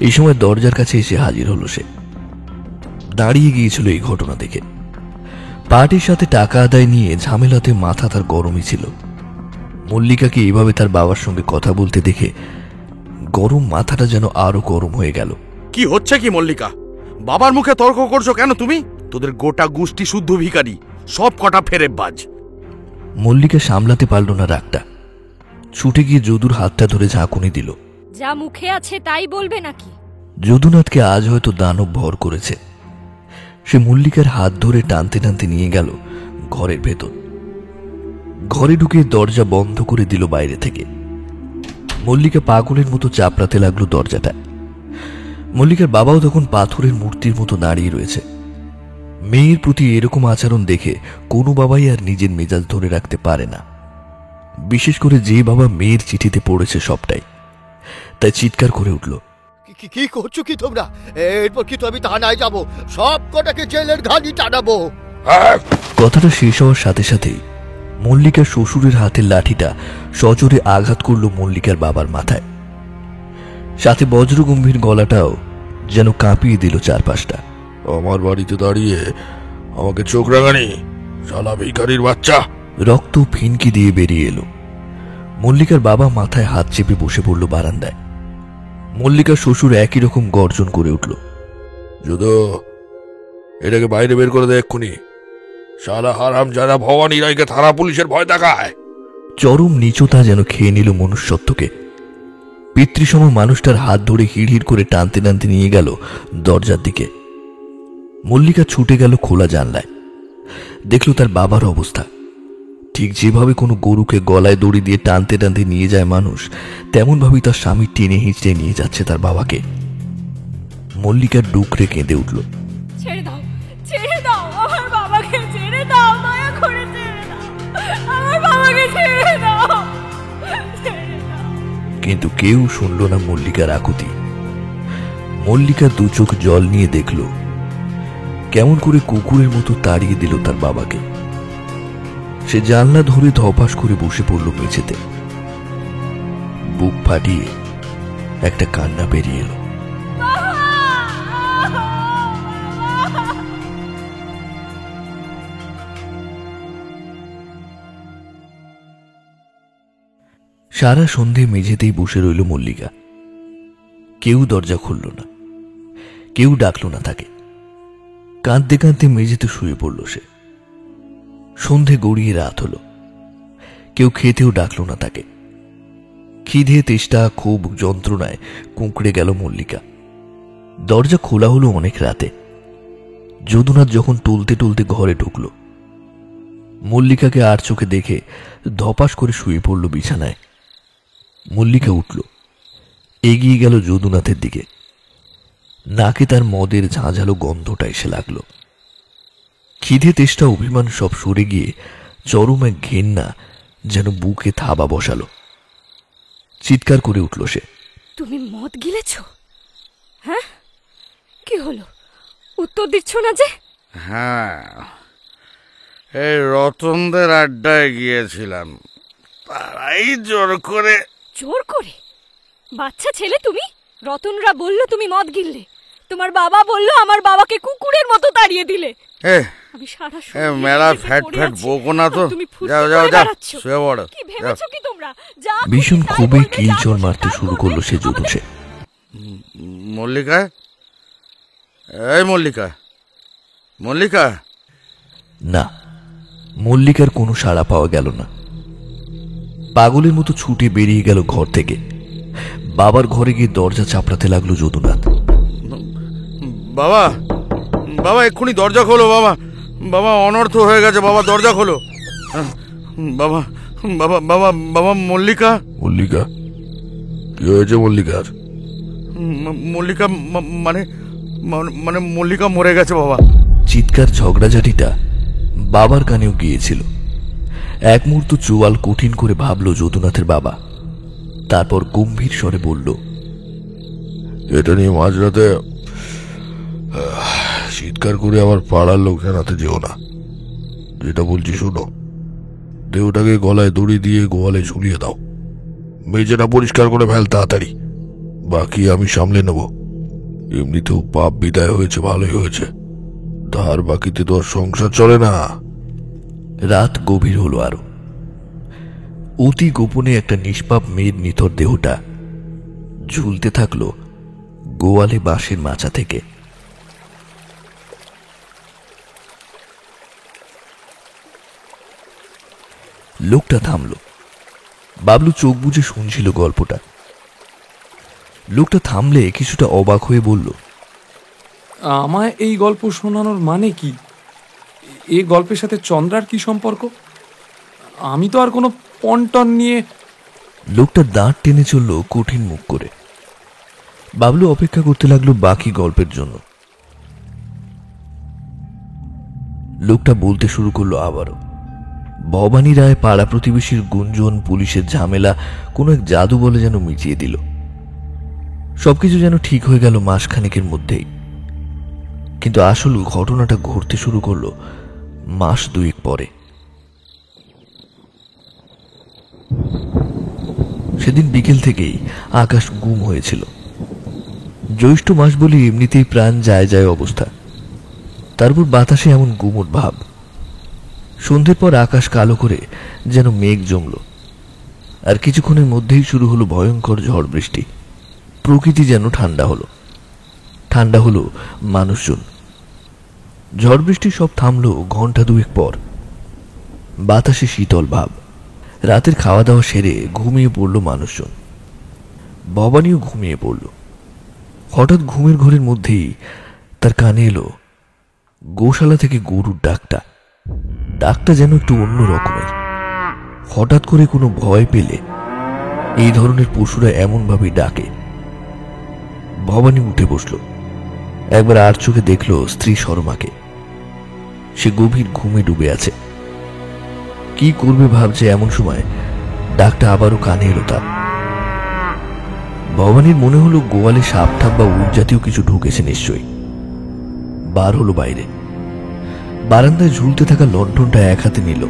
[SPEAKER 1] এই সময় দরজার কাছে এসে হাজির হলো সে। দাঁড়িয়ে গিয়েছিল এই ঘটনা দেখে। পার্টির সাথে টাকা আদায় নিয়ে ঝামেলাতে মাথা তার গরমই ছিল। মল্লিকাকে এভাবে তার বাবার সঙ্গে কথা বলতে দেখে গরম মাথাটা যেন আরো গরম হয়ে গেল।
[SPEAKER 6] কি হচ্ছে কি মল্লিকা? বাবার মুখে তর্ক করছো কেন তুমি? তোদের গোটা গোষ্ঠী শুদ্ধ ভিখারি, সব কটা ফেরেববাজ।
[SPEAKER 1] মল্লিকা সামলাতে পারল না রাগটা। ছুটে গিয়ে যদুর হাতটা ধরে ঝাঁকুনি দিল।
[SPEAKER 5] যা মুখে আছে তাই বলবে নাকি?
[SPEAKER 1] যদুনাথকে আজ হয়তো দানব ভর করেছে। সে মল্লিকার হাত ধরে টানতে টানতে নিয়ে গেল ঘরের ভেতর। ঘরে ঢুকে দরজা বন্ধ করে দিল বাইরে থেকে। মল্লিকা পাগলের মতো চাপড়াতে লাগলো দরজাটা। মল্লিকার বাবাও তখন পাথরের মূর্তির মতো দাঁড়িয়ে রয়েছে। মেয়ের প্রতি এরকম আচরণ দেখে কোনো বাবাই আর নিজের মেজাজ ধরে রাখতে পারে না, বিশেষ করে যে বাবা মেয়ের চিঠিতে পড়েছে সবটাই। তাই চিৎকার করে উঠল,
[SPEAKER 7] কি করছো কি তোমরা? এরপর কি তো আমি থানায় যাব, সব কটাকে জেলের ঘানি টানাবো।
[SPEAKER 1] কথাটা শেষ হওয়ার সাথে সাথেই মল্লিকার শ্বশুরের হাতের লাঠিটা সজোরে আঘাত করল মল্লিকার বাবার মাথায়। সাথে বজ্রগম্ভীর গলাটাও যেন কাঁপিয়ে দিল চারপাশটা।
[SPEAKER 2] আমার বাড়িতে দাঁড়িয়ে আমাকে চোখ রাঙানি, শালা ভিখারির বাচ্চা।
[SPEAKER 1] রক্ত ফিনকি দিয়ে বেরিয়ে এলো। মল্লিকার বাবা মাথায় হাত চেপে বসে পড়ল বারান্দায়। মল্লিকার শ্বশুর একই রকম গর্জন করে উঠল,
[SPEAKER 2] যদু, এটাকে বাইরে বের করে দে এক্ষুনি। শালা হারাম যারা ভবানী রায়কে থানা পুলিশের ভয় দেখায়।
[SPEAKER 1] চরম নীচতা যেন খেয়ে নিল মনুষ্যত্বকে। পিতৃসম মানুষটার হাত ধরে হিড়হিড় করে টানতে টানতে নিয়ে গেল দরজার দিকে। মল্লিকা ছুটে গেল খোলা জানলায়। দেখল তার বাবার অবস্থা। ঠিক যেভাবে কোনো গরুকে গলায় দড়ি দিয়ে টানতে টানতে নিয়ে যায় মানুষ, তেমন ভাবেই তার স্বামী টেনে হিঁচড়ে নিয়ে যাচ্ছে তার বাবাকে। মল্লিকা ডুকরে কেঁদে উঠল।
[SPEAKER 5] ছেড়ে দাও, ছেড়ে দাও, আমার বাবাকে ছেড়ে দাও, দয়া করে ছেড়ে দাও, আমার বাবাকে ছেড়ে দাও, ছেড়ে দাও।
[SPEAKER 1] কিন্তু কেউ শুনল না মল্লিকার আকুতি। মল্লিকা দু চোখ জল নিয়ে দেখল কেমন করে কুকুরের মতো তাড়িয়ে দিল তার বাবাকে। সে জানলা ধরে ধপাস করে বসে পড়ল মেঝেতে। বুক ফাটিয়ে একটা কান্না বেরিয়ে এলো। সারা সন্ধে মেঝেতেই বসে রইল মল্লিকা। কেউ দরজা খুলল না, কেউ ডাকল না তাকে। কাঁদতে কাঁদতে মেঝেতে শুয়ে পড়ল সে। সন্ধে গড়িয়ে রাত হলো। কেউ খেতেও ডাকল না তাকে। খিদে, তেষ্টা, ক্ষোভ, যন্ত্রণায় কুঁকড়ে গেল মল্লিকা। দরজা খোলা হলো অনেক রাতে। যদুনাথ যখন টলতে টলতে ঘরে ঢুকল, মল্লিকাকে আর চোখে দেখে ধপাস করে শুয়ে পড়ল বিছানায়। মল্লিকা উঠল, এগিয়ে গেল যদুনাথের দিকে। নাকে তার মদের ঝাঁঝালো গন্ধটা এসে লাগল। খিদে, তেষ্টা, অভিমান সব সরে গিয়ে চরম এক ঘেন্না যেন বুকে থাবা বসালো। চিৎকার করে উঠল সে।
[SPEAKER 5] তুমি মদ গিলেছ? হ্যাঁ, কি হলো? উত্তর দিচ্ছ না যে?
[SPEAKER 6] হ্যাঁ, এই রতনদের আড্ডায় গিয়েছিলাম, তারাই জোর করে।
[SPEAKER 5] জোর করে? বাচ্চা ছেলে তুমি? রতনরা বলল তুমি মদ গিললে, তোমার বাবা বলল আমার বাবাকে কুকুরের মতো তাড়িয়ে দিলে। আমি সারা
[SPEAKER 6] মেলা ফ্যাট ফ্যাট বকো না তো, যাও যাও যাও, শুয়ে পড়ো।
[SPEAKER 5] কি ভেবেছো কি তোমরা? যা
[SPEAKER 1] ভীষণ ক্ষোভে কিলচর মারতে শুরু করলো সে যদুষে।
[SPEAKER 6] মল্লিকা, এই মল্লিকা, মল্লিকা।
[SPEAKER 1] না, মল্লিকার কোনো সাড়া পাওয়া গেল না। পাগলের মতো ছুটে বেরিয়ে গেল ঘর থেকে। বাবার ঘরে গিয়ে দরজা চাপড়াতে লাগলো যদুনাথ।
[SPEAKER 6] বাবা, বাবা এক্ষুনি দরজা খোলো বাবা, বাবা অনর্থ হয়ে গেছে বাবা, দরজা খোলো বাবা, বাবা, বাবা, বাবা। মল্লিকা,
[SPEAKER 2] মল্লিকা, কি হয়েছে মল্লিকার?
[SPEAKER 6] মল্লিকা মানে মানে মল্লিকা মরে গেছে বাবা।
[SPEAKER 1] চিৎকার ঝগড়াঝাটিটা বাবার কানেও গিয়েছিল। এক মুহূর্ত চোয়াল কঠিন করে ভাবল যদুনাথের বাবা। তারপর গম্ভীর স্বরে বলল,
[SPEAKER 2] এটা নিয়ে মাঝরাতে চিৎকার করে আমার পাড়ার লোক জানাতে যেও না। যেটা বলছি শোনো, দেহটাকে গলায় দড়ি দিয়ে গোয়ালে ঝুলিয়ে দাও। মেঝেটা পরিষ্কার করে ফেল তাড়াতাড়ি, বাকি আমি সামলে নেব। এমনিতেও পাপ বিদায় হয়েছে, ভালোই হয়েছে। ধার বাকিতে তো আর সংসার চলে না।
[SPEAKER 1] রাত গভীর হলো আরো। অতি গোপনে একটা নিষ্পাপ মেয়ের নিথর দেহটা ঝুলতে থাকলো গোয়ালে বাঁশের মাচা থেকে। লোকটা থামল। বাবলু চোখ বুজে শুনছিল গল্পটা। লোকটা থামলে কিছুটা অবাক হয়ে বলল,
[SPEAKER 4] আমায় এই গল্প শোনানোর মানে কি? এই গল্পের সাথে চন্দ্রার কি সম্পর্ক? আমি তো আর কোনো পন্টন নিয়ে।
[SPEAKER 1] লোকটা দাঁত টেনে চলল কঠিন মুখ করে। বাবলু অপেক্ষা করতে লাগলো বাকি গল্পের জন্য। লোকটা বলতে শুরু করলো আবারও। ভবানী রায় পাড়া প্রতিবেশীর গুঞ্জন, পুলিশের ঝামেলা কোনো এক জাদু বলে যেন মিটিয়ে দিল। সবকিছু যেন ঠিক হয়ে গেল মাসখানেকের মধ্যেই। কিন্তু আসল ঘটনাটা ঘটতে শুরু করলো মাস দুয়েক পরে। সেদিন বিকেল থেকেই আকাশ গুম হয়েছিল। জ্যৈষ্ঠ মাস বলে এমনিতেই প্রাণ যায় যায় অবস্থা, তারপর বাতাসে এমন গুমট ভাব। সন্ধ্যের পর আকাশ কালো করে যেন মেঘ জমল, আর কিছুক্ষণের মধ্যেই শুরু হলো ভয়ঙ্কর ঝড় বৃষ্টি। প্রকৃতি যেন ঠান্ডা হলো, ঠান্ডা হলো মানুষজন। ঝড় বৃষ্টি সব থামলো ঘন্টা দুয়েক পর। বাতাসে শীতল ভাব। রাতের খাওয়া দাওয়া সেরে ঘুমিয়ে পড়ল মানুষজন। ভবানীও ঘুমিয়ে পড়ল। হঠাৎ ঘুমের ঘোরের মধ্যেই তার কানে এলো গোশালা থেকে গরুর ডাকটা। ডাকটা যেন একটু অন্য রকমের, হঠাৎ করে কোনো ভয় পেলে এই ধরনের পশুরা এমনভাবেই ডাকে। ভবানী উঠে বসল। একবার আর চোখে দেখল স্ত্রী শর্মাকে। সে গভীর ঘুমে ডুবে আছে। কি করবে ভাবছে, এমন সময় ডাকটা আবারও কানে এলো তার। ভবানীর মনে হলো গোয়ালে সাপ ঠাপ বা উট জাতীয় কিছু ঢুকেছে নিশ্চয়ই। বার হলো বাইরে। বারান্দায় ঝুলতে থাকা লণ্ঠনটা এক হাতে নিল,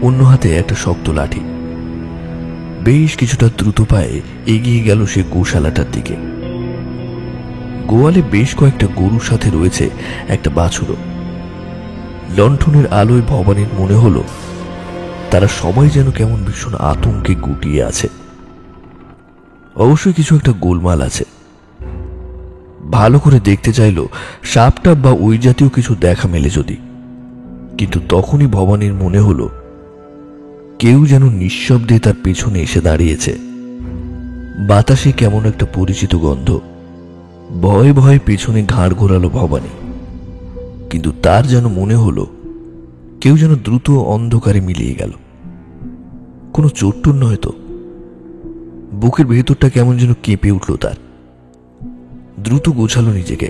[SPEAKER 1] অন্য হাতে একটা শক্ত লাঠি। বেশ কিছুটা দ্রুত পায়ে এগিয়ে গেল সে গোশালাটার দিকে। গোয়ালে বেশ কয়েকটা গরুর সাথে রয়েছে একটা বাছুরও। লণ্ঠনের আলোয় ভবানীর মনে হলো তারা সবাই যেন কেমন ভীষণ আতঙ্কে গুটিয়ে আছে। অবশ্যই কিছু একটা গোলমাল আছে। ভালো করে দেখতে চাইল সাপটাপ বা ওই জাতীয় কিছু দেখা মেলে যদি, কিন্তু তখনই ভবানীর মনে হলো কেউ যেন নিঃশব্দে তার পেছনে এসে দাঁড়িয়েছে। বাতাসে কেমন একটা পরিচিত গন্ধ। ভয়ে ভয়ে পেছনে ঘাড় ঘোরালো ভবানী, কিন্তু তার যেন মনে হলো কেউ যেন দ্রুত অন্ধকারে মিলিয়ে গেল। কোনো চোট্টুর নয় তো। বুকের ভেতরটা কেমন যেন কেঁপে উঠল তার। দ্রুত গোছালো নিজেকে।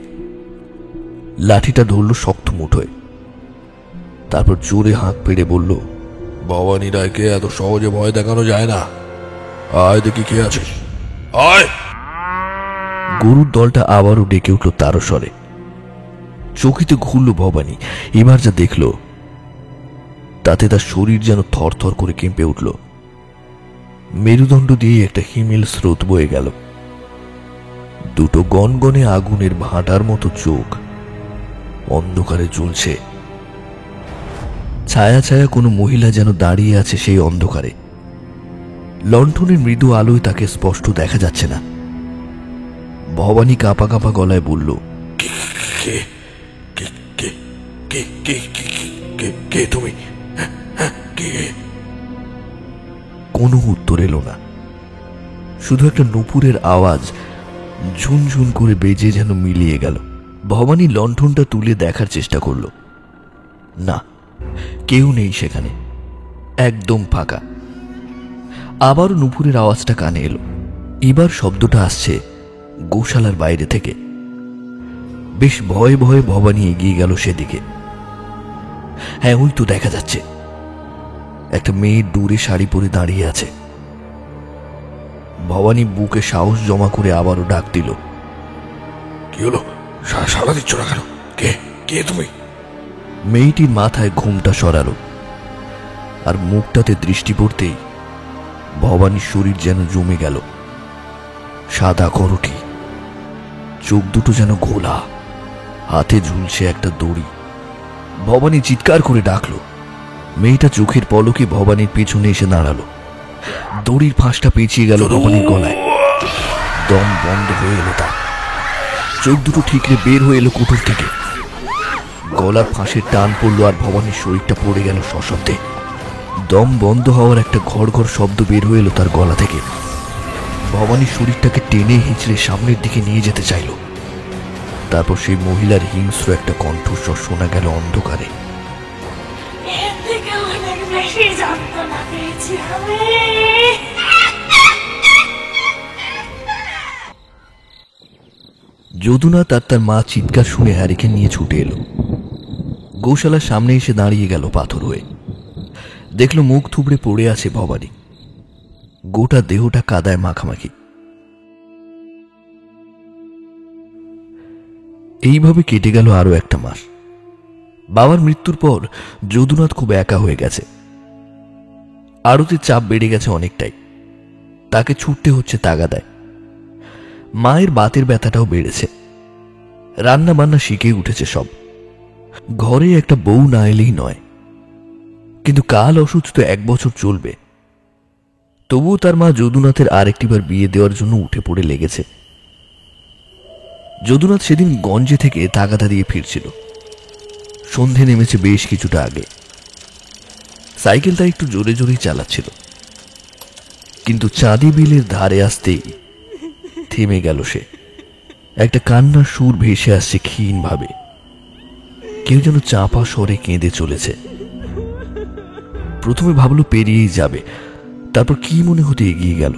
[SPEAKER 1] লাঠিটা ধরল শক্ত মুঠোয়। তারপর জোরে হাঁক পেড়ে বলল,
[SPEAKER 2] ভবানী রায়কে এত সহজে ভয় দেখানো যায় না। আয় দেখি কে আছে, আয়।
[SPEAKER 1] গরুর দলটা আবারও ডেকে উঠল তারও স্বরে। চকিতে ঘুরল ভবানী। এবার যা দেখল তাতে তার শরীর যেন থরথর করে কেঁপে উঠল। মেরুদণ্ড দিয়ে একটা হিমেল স্রোত বয়ে গেল। দুটো গনগনে আগুনের ভাঁটার মতো চোখ অন্ধকারে জ্বলছে। ছায়া ছায়া কোনো মহিলা যেন দাঁড়িয়ে আছে সেই অন্ধকারে। লণ্ঠনের মৃদু আলোয় তাকে স্পষ্ট দেখা যাচ্ছে না। ভবানী কাঁপা কাঁপা গলায় বলল,
[SPEAKER 2] কে কে কে কে কে কে কে কে তুমি? কে?
[SPEAKER 1] কোনো উত্তর এলো না। শুধু একটা নুপুরের আওয়াজ ঝুনঝুন করে বেজে যেন মিলিয়ে গেল। ভবানী লণ্ঠনটা তুলে দেখার চেষ্টা করল। না, কেউ নেই সেখানে। একদম ফাঁকা। আবারও নুপুরের আওয়াজটা কানে এলো। এবার শব্দটা আসছে গোশালার বাইরে থেকে। বেশ ভয়ে ভয়ে ভবানী এগিয়ে গেল সেদিকে। হ্যাঁ, ওই তো দেখা যাচ্ছে একটা মেয়ে দূরে শাড়ি পরে দাঁড়িয়ে আছে। ভবানী বুকে সাহস জমা করে আবারও ডাক দিল,
[SPEAKER 2] কি হলো? সাড়া দিচ্ছ না কেন? কে কে তুমি?
[SPEAKER 1] মেয়েটির মাথায় ঘুমটা সরালো, আর মুখটাতে দৃষ্টি পড়তেই ভবানীর শরীর যেন জমে গেল। সাদা করটি, চোখ দুটো যেন ঘোলা, হাতে ঝুলছে একটা দড়ি। ভবানী চিৎকার করে ডাকলো। মেয়েটা চোখের পলকে ভবানীর পেছনে এসে দাঁড়ালো। দড়ির ফাঁসটা পেঁচিয়ে গেল ভবানীর গলায়। দম বন্ধ হয়ে এলো তার। চোখ দুটো ঠিকরে বের হয়ে এলো কুঠুর থেকে। গলার ফাঁসের টান পড়লো, আর ভবানীর শরীরটা পড়ে গেল সশব্দে। দম বন্ধ হওয়ার একটা ঘর ঘর শব্দ বের হয়ে এলো তার গলা থেকে। ভবানীর শরীরটাকে টেনে হিঁচড়ে সামনের দিকে নিয়ে যেতে চাইল। তারপর সেই মহিলার হিংস্র একটা কণ্ঠস্বর শোনা গেল অন্ধকারে, যদুনাথ আর তার মা চিৎকার শুনে হ্যারিকেন নিয়ে ছুটে এলো। গৌশালার সামনে এসে দাঁড়িয়ে গেল পাথর হয়ে। দেখল মুখ থুবড়ে পড়ে আছে ভবানী। গোটা দেহটা কাদায় মাখামাখি। এইভাবে কেটে গেল আরো একটা মাস। বাবার মৃত্যুর পর যদুনাথ খুব একা হয়ে গেছে। আরতির চাপ বেড়ে গেছে অনেকটাই। তাকে ছুটতে হচ্ছে তাগাদায়। মায়ের বাতের ব্যথাটাও বেড়েছে। রান্না বান্না শিখে উঠেছে সব। ঘরে একটা বউ না এলেই নয়। কিন্তু কাল অসুস্থ 1 বছর চলবে। তবুও তার মা যদুনাথের আরেকটিবার বিয়ে দেওয়ার জন্য উঠে পড়ে লেগেছে। যদুনাথ সেদিন গঞ্জে থেকে তাগাদা দিয়ে ফিরছিল। সন্ধে নেমেছে বেশ কিছুটা আগে। সাইকেলটা একটু জোরে জোরেই চালাচ্ছিল, কিন্তু চাঁদি বিলের ধারে আসতেই থেমে গেল সে। একটা কান্নার সুর ভেসে আসছে ক্ষীণ ভাবে। কেউ যেন চাপা স্বরে কেঁদে চলেছে। প্রথমে ভাবলো পেরিয়েই যাবে, তারপর কি মনে হতে এগিয়ে গেল।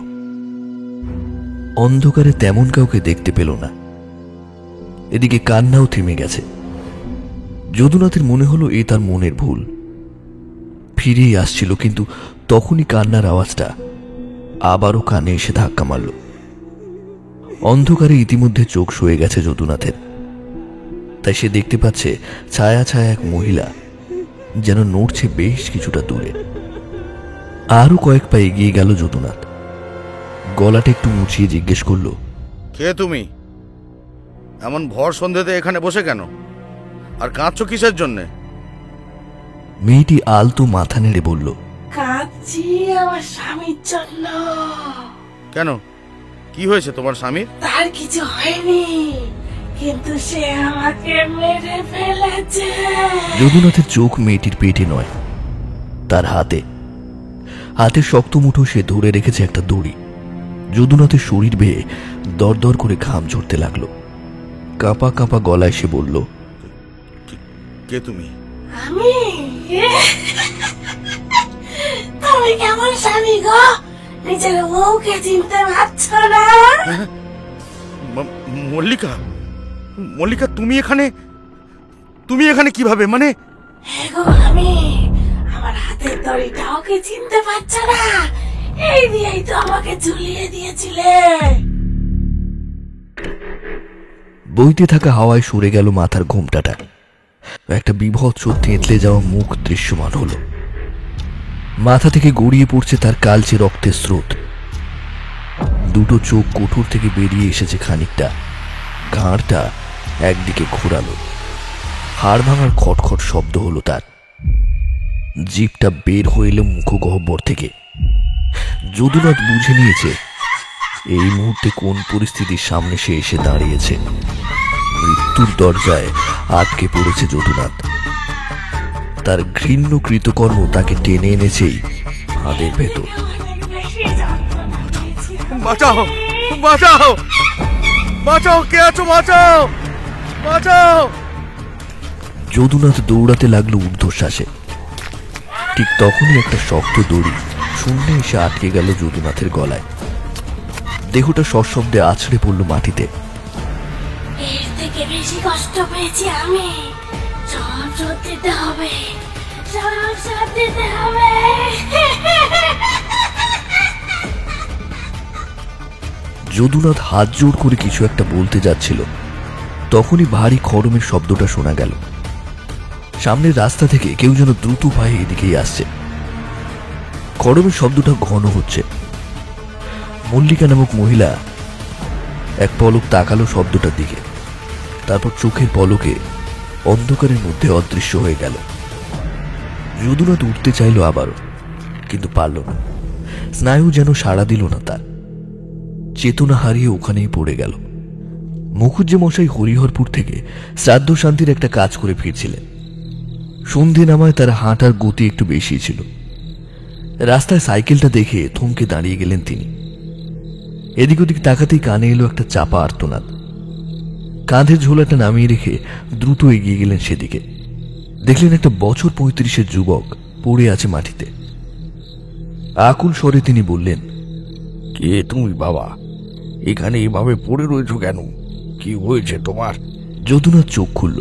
[SPEAKER 1] অন্ধকারে তেমন কাউকে দেখতে পেল না। এদিকে কান্নাও থেমে গেছে। যদুনাথের মনে হলো এ তার মনের ভুল। ফিরেই আসছিল, কিন্তু তখনই কান্নার আওয়াজটা আবারও কানে এসে ধাক্কা মারল। অন্ধকারে ইতিমধ্যে চোখ সয়ে গেছে যদুনাথের, তাই সে দেখতে পাচ্ছে ছায়া ছায়া এক মহিলা যেন নড়ছে বেশ কিছুটা দূরে। আরো কয়েক পা এগিয়ে গেল যদুনাথ। গলাটা একটু মুছিয়ে জিজ্ঞেস করলো,
[SPEAKER 6] কে তুমি? এমন ভর সন্ধ্যেতে এখানে বসে কেন? আর কাঁদছো কিসের জন্যে?
[SPEAKER 1] মেয়েটি আলতো মাথা নেড়ে বলল,
[SPEAKER 8] কাঁদছি আমার স্বামীর জন্য।
[SPEAKER 6] কেন, কি হয়েছে তোমার স্বামীর?
[SPEAKER 8] তার কিছু হয়নি, কিন্তু সে আমাকে মেরে ফেলেছে।
[SPEAKER 1] যদুনাথের চোখ মেয়েটির পেটে নয়, তার হাতে। হাতের শক্ত মুঠো সে ধরে রেখেছে একটা দড়ি। যদুনাথের শরীর বেয়ে দরদর করে ঘাম ঝরতে লাগলো। কাঁপা কাঁপা গলায় সে বলল,
[SPEAKER 6] কে তুমি?
[SPEAKER 8] আমি? তুমি কেমন স্বামী গো, নিজের বউকে চিনতে পারছো না?
[SPEAKER 6] মল্লিকা, মল্লিকা তুমি এখানে কিভাবে? মানে
[SPEAKER 8] গো আমি, আমার হাতের দড়িটাও কি চিনতে পারছো না? এই দিয়েই তো আমাকে ঝুলিয়ে দিয়েছিলে।
[SPEAKER 1] বইতে থাকা হাওয়ায় সরে গেল মাথার ঘোমটাটা। একটা বিভৎস তেঁতলে যাওয়া মুখ দৃশ্যমান হলো। মাথা থেকে গড়িয়ে পড়ছে তার কালচে রক্তের স্রোত। দুটো চোখ কোঠর থেকে বেরিয়ে এসেছে খানিকটা। ঘাড়টা একদিকে ঘোরালো। হাড় ভাঙার খটখট শব্দ হলো তার। জিভটা বের হয়ে এলো মুখগহ্বর থেকে। যদুনাথ বুঝে নিয়েছে এই মুহূর্তে কোন পরিস্থিতির সামনে সে এসে দাঁড়িয়েছে। মৃত্যুর দরজায় আটকে পড়েছে যদুনাথ। তার ঘৃণ্য কৃতকর্ম তাকে টেনে এনেছেই ফাঁদের ভেতর।
[SPEAKER 6] বাঁচাও, বাঁচাও, বাঁচাও, কে আছো? বাঁচাও, বাঁচাও।
[SPEAKER 1] যদুনাথ দৌড়াতে লাগলো ঊর্ধ্বশ্বাসে। ঠিক তখনই একটা শক্ত দড়ি শূন্যে এসে আটকে গেল যদুনাথের গলায়। দেহটা সশব্দে আছড়ে পড়ল মাটিতে।
[SPEAKER 8] এর থেকে বেশি কষ্ট পেয়েছি আমি। সব শোধ দিতে হবে, সব শোধ দিতে হবে।
[SPEAKER 1] যদুনাথ হাত জোর করে কিছু একটা বলতে যাচ্ছিল, তখনই ভারী খড়মের শব্দটা শোনা গেল। সামনের রাস্তা থেকে কেউ যেন দ্রুত পায়ে এদিকেই আসছে। খড়মের শব্দটা ঘন হচ্ছে। মল্লিকা নামক মহিলা এক পলক তাকালো শব্দটার দিকে, তারপর চোখের পলকে অন্ধকারের মধ্যে অদৃশ্য হয়ে গেল। যদুনাথ উঠতে চাইল আবারও, কিন্তু পারল না। স্নায়ু যেন সাড়া দিল না তার। চেতনা হারিয়ে ওখানেই পড়ে গেল। মুখুজ্জে মশাই হরিহরপুর থেকে শ্রাদ্ধ শান্তির একটা কাজ করে ফিরছিলেন। সন্ধে নামায় তার হাঁটার গতি একটু বেশি ছিল। রাস্তায় সাইকেলটা দেখে থমকে দাঁড়িয়ে গেলেন তিনি। এদিক ওদিক তাকাতেই কানে এলো একটা চাপা আর্তনাদ। কাঁধের ঝোলাটা নামিয়ে রেখে দ্রুত এগিয়ে গেলেন সেদিকে। দেখলেন একটা বছর 35-এর যুবক পড়ে আছে মাটিতে। আকুল স্বরে তিনি বললেন,
[SPEAKER 2] কে তুমি বাবা? এখানে এভাবে পড়ে রয়েছো কেন? কি হয়েছে তোমার?
[SPEAKER 1] যদুনাথ চোখ খুলল,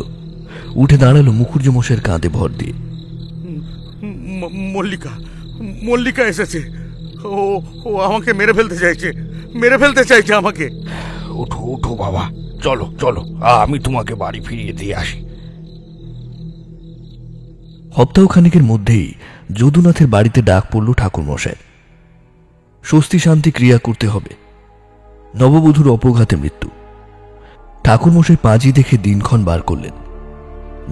[SPEAKER 1] উঠে দাঁড়ালো মুখুজ্জে মশাইয়ের কাঁধে ভর দিয়ে।
[SPEAKER 6] মল্লিকা, মল্লিকা এসেছে। ও ও আমাকে মেরে ফেলতে চাইছে, মেরে ফেলতে চাইছে আমাকে।
[SPEAKER 2] ওঠো ওঠো বাবা, চলো চলো, আমি তোমাকে বাড়ি ফিরিয়ে দিয়ে আসি।
[SPEAKER 1] সপ্তাহখানেকের মধ্যেই যদুনাথের বাড়িতে ডাক পড়ল ঠাকুরমশাই। স্বস্তি শান্তি ক্রিয়া করতে হবে। নববধূর অপঘাতে মৃত্যু। ঠাকুরমশাই পাঁজি দেখে দিনক্ষণ বার করলেন।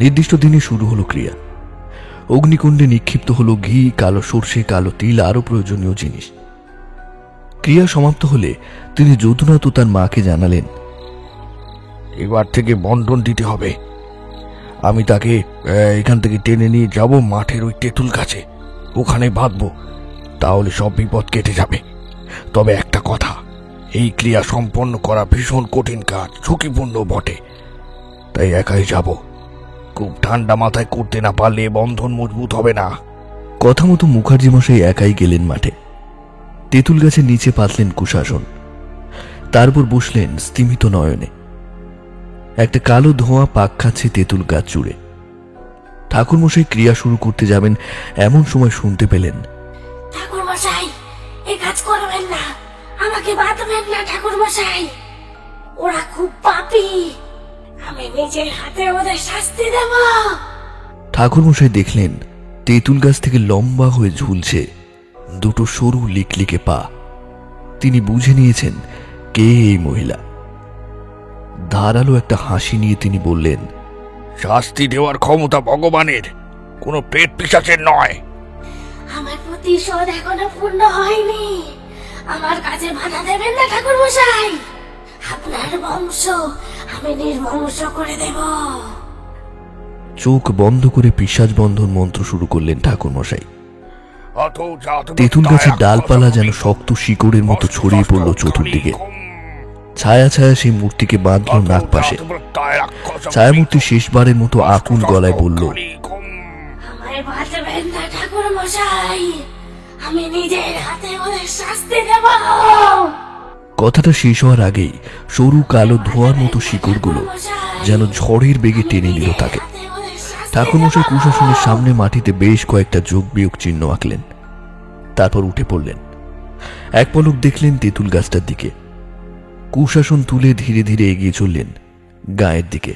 [SPEAKER 1] নির্দিষ্ট দিনে শুরু হলো ক্রিয়া। অগ্নিকুণ্ডে নিক্ষিপ্ত হলো ঘি, কালো সর্ষে, কালো তিল, আরো প্রয়োজনীয় জিনিস। ক্রিয়া সমাপ্ত হলে তিনি যদুনাথ ও তার মাকে জানালেন,
[SPEAKER 2] এবার থেকে বন্টন দিতে হবে। আমি তাকে এখান থেকে টেনে নিয়ে যাব মাঠের ওই তেঁতুল গাছে, ওখানে বাঁধবো, তাহলে সব বিপদ কেটে যাবে। তবে একটা কথা, এই ক্রিয়া সম্পন্ন করা ভীষণ কঠিন কাজ, ঝুঁকিপূর্ণ বটে, তাই একাই যাব। খুব ঠান্ডা মাথায় করতে না পারলে বন্ধন মজবুত হবে না।
[SPEAKER 1] কথা মতো মুখার্জি মশাই একাই গেলেন মাঠে। তেঁতুল গাছের নিচে পাতলেন কুশাসন, তারপর বসলেন স্তিমিত নয়নে। একটা কালো ধোঁয়া পাক খাচ্ছে তেঁতুল গাছ জুড়ে। ঠাকুরমশাই ক্রিয়া শুরু করতে যাবেন এমন সময় শুনতে পেলেন,
[SPEAKER 8] ঠাকুর মশাই, এই কাজ করবেন না, আমাকে বাঁধবেন না ঠাকুর মশাই, ওরা খুব পাপী, আমি নিজের হাতে ওদের শাস্তি দেব।
[SPEAKER 1] ঠাকুরমশাই দেখলেন তেঁতুল গাছ থেকে লম্বা হয়ে ঝুলছে দুটো সরু লিকলিকে পা। তিনি বুঝে নিয়েছেন কে এই মহিলা। ধারালো একটা হাসি নিয়ে তিনি বললেন,
[SPEAKER 3] শাস্তি দেওয়ার ক্ষমতা ভগবানের, কোনো পেট পিশাচের নয়।
[SPEAKER 8] আমার প্রতিশোধ এখনো পূর্ণ হয়নি, আমার কাছে বাধা দেবেন না ঠাকুর মশাই, আপনার বংশ আমি নির্বংশ করে দেব।
[SPEAKER 1] চোখ বন্ধ করে পিশাচ বন্ধন মন্ত্র শুরু করলেন ঠাকুরমশাই। তেঁতুল গাছের ডালপালা যেন শক্ত শিকড়ের মতো ছড়িয়ে পড়ল চতুর্দিকে। ছায়া ছায়া সেই মূর্তিকে বাঁধল নাক পাশে। ছায়ামূর্তি শেষবারের মতো আকুল গলায় বলল,
[SPEAKER 8] আমায় বাঁচাবেন না ঠাকুর মশাই, আমি নিজের হাতে ওদের শাস্তি দেব।
[SPEAKER 1] কথাটা শেষ হওয়ার আগেই সরু কালো ধোঁয়ার মতো শিকড়গুলো যেন ঝড়ের বেগে টেনে নিল তাকে। ঠাকুরমশাই কুশাসনের সামনে মাটিতে বেশ কয়েকটা যোগ বিয়োগ চিহ্ন আঁকলেন, তারপর উঠে পড়লেন। এক পলক দেখলেন তেঁতুল গাছটার দিকে। কুশাসন তুলে ধীরে ধীরে এগিয়ে চললেন গায়ের দিকে।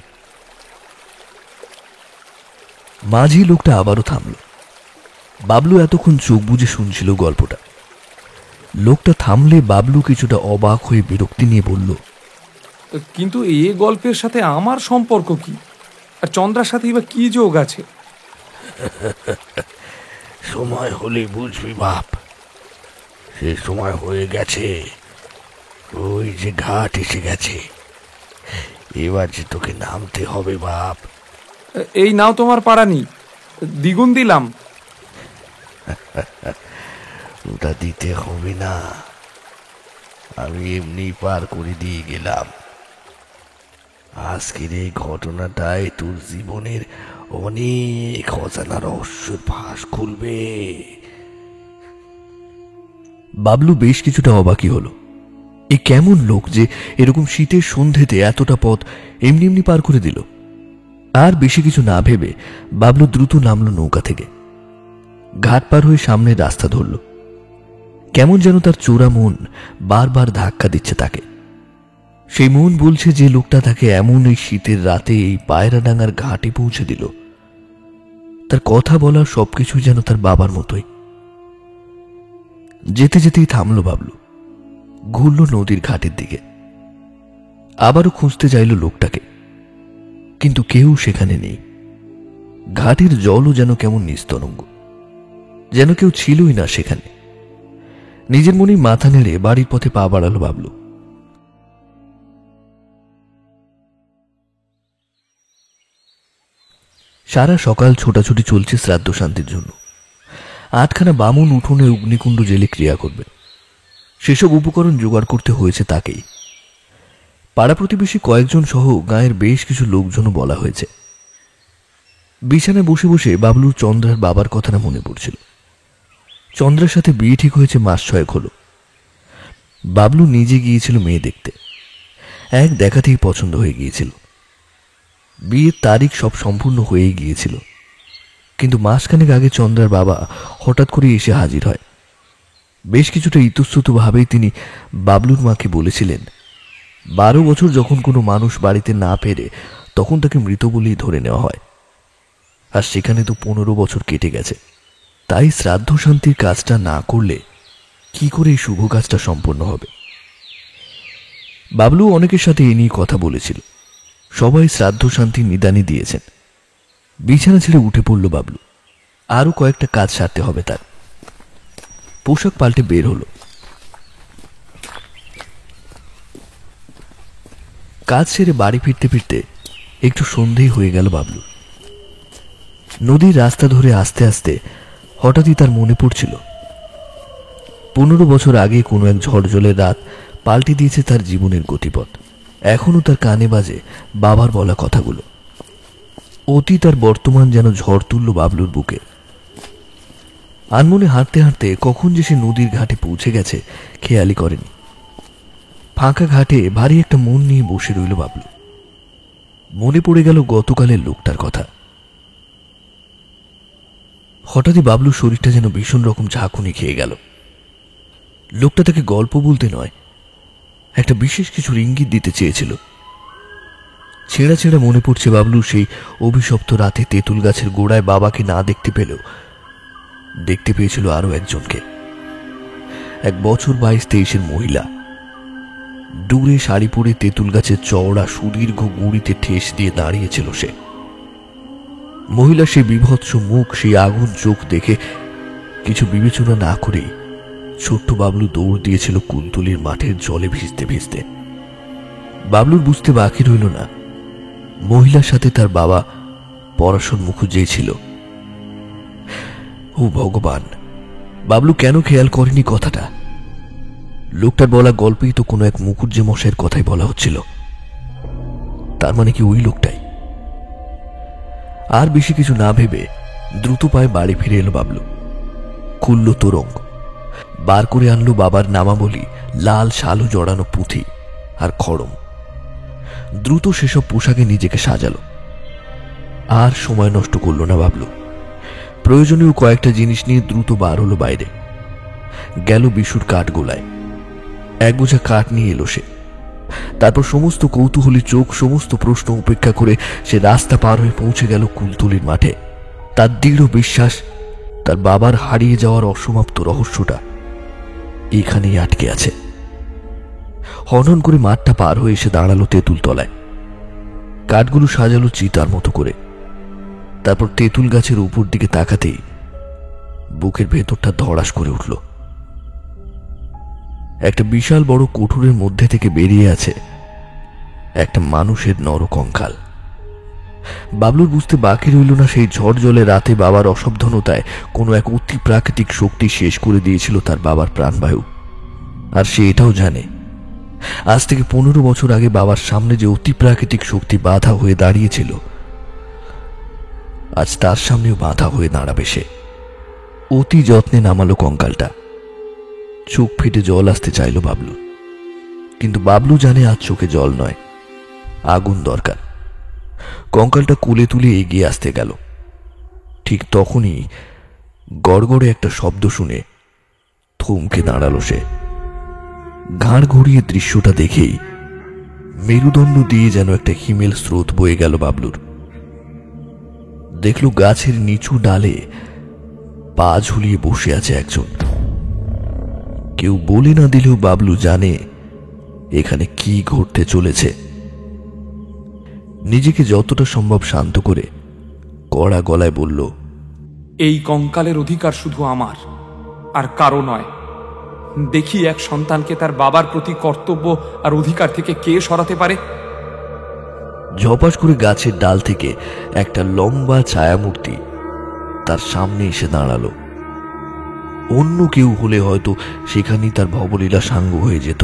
[SPEAKER 1] মাঝি লোকটা আবারও থামল। বাবলু এতক্ষণ চোখ বুজে শুনছিল গল্পটা। লোকটা থামলে বাবলু কিছুটা অবাক হয়ে বিরক্তি নিয়ে বলল,
[SPEAKER 4] কিন্তু এ গল্পের সাথে আমার সম্পর্ক কি? আর চন্দ্রার সাথে বা কি যোগ আছে?
[SPEAKER 2] সময় হলে বুঝবি বাপ, সে সময় হয়ে গেছে। ওই যে ঘাট এসে গেছে, এবার যে তোকে নামতে হবে বাপ।
[SPEAKER 4] এই নাও তোমার পাড়ানি, দ্বিগুণ দিলাম।
[SPEAKER 2] ওটা দিতে হবে না, আমি এমনি পার করে দিয়ে গেলাম। আজকের এই ঘটনাটাই তোর জীবনের অনেক অজানা রহস্যের ফাঁস খুলবে।
[SPEAKER 1] বাবলু বেশ কিছুটা অবাকই হলো। এ কেমন লোক যে এরকম শীতের সন্ধেতে এতটা পথ এমনি এমনি পার করে দিল। আর বেশি কিছু না ভেবে বাবলু দ্রুত নামল নৌকা থেকে। ঘাট পার হয়ে সামনে রাস্তা ধরল। কেমন যেন তার চোরা মন বারবার ধাক্কা দিচ্ছে তাকে। সেই মন বলছে যে লোকটা তাকে এমন এই শীতের রাতে এই পায়রাডাঙ্গার ঘাটে পৌঁছে দিল, তার কথা বলার সবকিছু যেন তার বাবার মতোই। যেতে যেতেই থামল বাবলু, ঘুরল নদীর ঘাটের দিকে। আবারও খুঁজতে চাইল লোকটাকে, কিন্তু কেউ সেখানে নেই। ঘাটের জলও যেন কেমন নিস্তরঙ্গ, যেন কেউ ছিলই না সেখানে। নিজের মনেই মাথা নেড়ে বাড়ির পথে পা বাড়ালো বাবলু। সারা সকাল ছোটাছুটি চলছে শ্রাদ্ধ শান্তির জন্য। 8খানা বামুন উঠোনে অগ্নিকুণ্ড জেলে ক্রিয়া করবে, সেসব উপকরণ জোগাড় করতে হয়েছে তাকেই। পাড়া প্রতিবেশী কয়েকজন সহ গাঁয়ের বেশ কিছু লোকজনও বলা হয়েছে। বিছানায় বসে বসে বাবলুর চন্দ্রার বাবার কথাটা মনে পড়ছিল। চন্দ্রার সাথে বিয়ে ঠিক হয়েছে মাস 6 হলো। বাবলু নিজে গিয়েছিল মেয়ে দেখতে। এক দেখাতেই পছন্দ হয়ে গিয়েছিল। বিয়ের তারিখ সব সম্পূর্ণ হয়ে গিয়েছিল, কিন্তু মাসখানেক আগে চন্দ্রার বাবা হঠাৎ করে এসে হাজির হয়। বেশ কিছুটা ইতস্তত ভাবেই তিনি বাবলুর মাকে বলেছিলেন, 12 বছর যখন কোনো মানুষ বাড়িতে না ফেরে তখন তাকে মৃত বলেই ধরে নেওয়া হয়, আর সেখানে তো 15 বছর কেটে গেছে। তাই শ্রাদ্ধ শান্তির কাজটা না করলে কি করে এই শুভ কাজটা সম্পন্ন হবে? বাবলু অনেকের সাথে এ নিয়ে কথা বলেছিল। সবাই শ্রাদ্ধ শান্তির নিদানি দিয়েছেন। বিছানা ছেড়ে উঠে পড়ল বাবলু। আরো কয়েকটা কাজ সারতে হবে তার। পোশাক পাল্টে বের হলো। কাজ সেরে বাড়ি ফিরতে ফিরতে একটু সন্ধেই হয়ে গেল বাবলু। নদীর রাস্তা ধরে আস্তে আস্তে হঠাৎই তার মনে পড়ছিল 15 বছর আগে কোনো এক ঝড়জলের রাত পাল্টে দিয়েছে তার জীবনের গতিপথ। এখনো তার কানে বাজে বাবার বলা কথাগুলো। অতীত আর বর্তমান যেন ঝড় তুলল বাবলুর বুকে। আনমনে হাঁটতে হাঁটতে কখন যে সে নদীর ঘাটে পৌঁছে গেছে খেয়ালই করেনি। ফাঁকা ঘাটে ভারী একটা মন নিয়ে বসে রইল বাবলু। মনে পড়ে গেল গতকালের লোকটার কথা। হঠাৎই বাবলুর শরীরটা যেন ভীষণ রকম ঝাঁকুনি খেয়ে গেল। লোকটা তাকে গল্প বলতে নয়, একটা বিশেষ কিছুর ইঙ্গিত দিতে চেয়েছিল। ছেঁড়া ছেঁড়া মনে পড়ছে বাবলু সেই অভিশপ্ত রাতে তেঁতুল গাছের গোড়ায় বাবাকে না দেখতে পেলেও দেখতে পেয়েছিল আরো একজনকে, এক বছর 22-23-এর মহিলা। দূরে শাড়ি পরে তেঁতুল গাছের চওড়া সুদীর্ঘ গুঁড়িতে ঠেস দিয়ে দাঁড়িয়েছিল সে। মহিলা সেই বিভৎস মুখ, সেই আগুন চোখ দেখে কিছু বিবেচনা না করেই ছোট্ট বাবলু দৌড় দিয়েছিল কুলতলির মাঠের জলে ভিজতে ভিজতে। বাবলুর বুঝতে বাকি রইল না মহিলার সাথে তার বাবা পরাশর মুখুজ্জে ছিল। ও ভগবান, বাবলু কেন খেয়াল করেনি কথাটা? লোকটার বলা গল্পেই তো কোনো এক মুখুজ্জে মশাইয়ের কথাই বলা হচ্ছিল। তার মানে কি ওই লোকটাই? আর বেশি কিছু না ভেবে দ্রুত পায়ে বাড়ি ফিরে এলো বাবলু। খুলল তোরঙ্গ, বার করে আনলো বাবার নামাবলী, লাল শালু জড়ানো পুঁথি আর খড়ম। দ্রুত সেসব পোশাকে নিজেকে সাজালো। আর সময় নষ্ট করল না বাবলু। প্রয়োজনীয় কয়েকটা জিনিস নিয়ে দ্রুত বার হলো বাইরে। গেল বিশুর কাঠ গোলায়, এক বোঝা কাঠ নিয়ে এলো সে। তারপর সমস্ত কৌতূহলী চোখ, সমস্ত প্রশ্ন উপেক্ষা করে সে রাস্তা পার হয়ে পৌঁছে গেল কুলতলির মাঠে। তার দৃঢ় বিশ্বাস তার বাবার হারিয়ে যাওয়ার অসমাপ্ত রহস্যটা এখানেই আটকে আছে। হনহন করে মাঠটা পার হয়ে এসে দাঁড়ালো তেঁতুল তলায়। কাঠগুলো সাজালো চিতার মতো করে। তারপর তেঁতুল গাছের উপর দিকে তাকাতেই বুকের ভেতরটা ধড়াস করে উঠল। একটা বিশাল বড় কোঠরের মধ্যে থেকে বেরিয়ে আছে একটা মানুষের নরকঙ্কাল। বাবলুর বুঝতে বাকি রইল না সেই ঝড় জলে রাতে বাবার অসাবধানতায় কোনো এক অতি প্রাকৃতিক শক্তি শেষ করে দিয়েছিল তার বাবার প্রাণবায়ু। আর সে এটাও জানে আজ থেকে 15 বছর আগে বাবার সামনে যে অতি প্রাকৃতিক শক্তি বাধা হয়ে দাঁড়িয়েছিল, আজ তার সামনেও বাধা হয়ে দাঁড়াবে সে। অতি যত্নে নামালো কঙ্কালটা। চোখ ফেটে জল আসতে চাইল বাবলু, কিন্তু বাবলু জানে আজ চোখে জল নয়, আগুন দরকার। কঙ্কালটা কোলে তুলে এগিয়ে আসতে গেল। ঠিক তখনই গড়গড়ে একটা শব্দ শুনে থমকে দাঁড়ালো সে। ঘাড় ঘুরিয়ে দৃশ্যটা দেখেই মেরুদণ্ড দিয়ে যেন একটা হিমেল স্রোত বয়ে গেল বাবলুর। দেখল গাছের নিচু ডালে পা ঝুলিয়ে বসে আছে একজন। কেউ বলে না দিলেও বাবলু জানে এখানে কি ঘটতে চলেছে। নিজেকে যতটা সম্ভব শান্ত করে কড়া গলায় বলল,
[SPEAKER 4] এই কঙ্কালের অধিকার শুধু আমার, আর কারো নয়। দেখি এক সন্তানকে তার বাবার প্রতি কর্তব্য আর অধিকার থেকে কে সরাতে পারে।
[SPEAKER 1] ঝপাস করে গাছের ডাল থেকে একটা লম্বা ছায়ামূর্তি তার সামনে এসে দাঁড়ালো। অন্য কেউ হলে হয়তো সেখানেই তার ভবলীলা সাঙ্গ হয়ে যেত,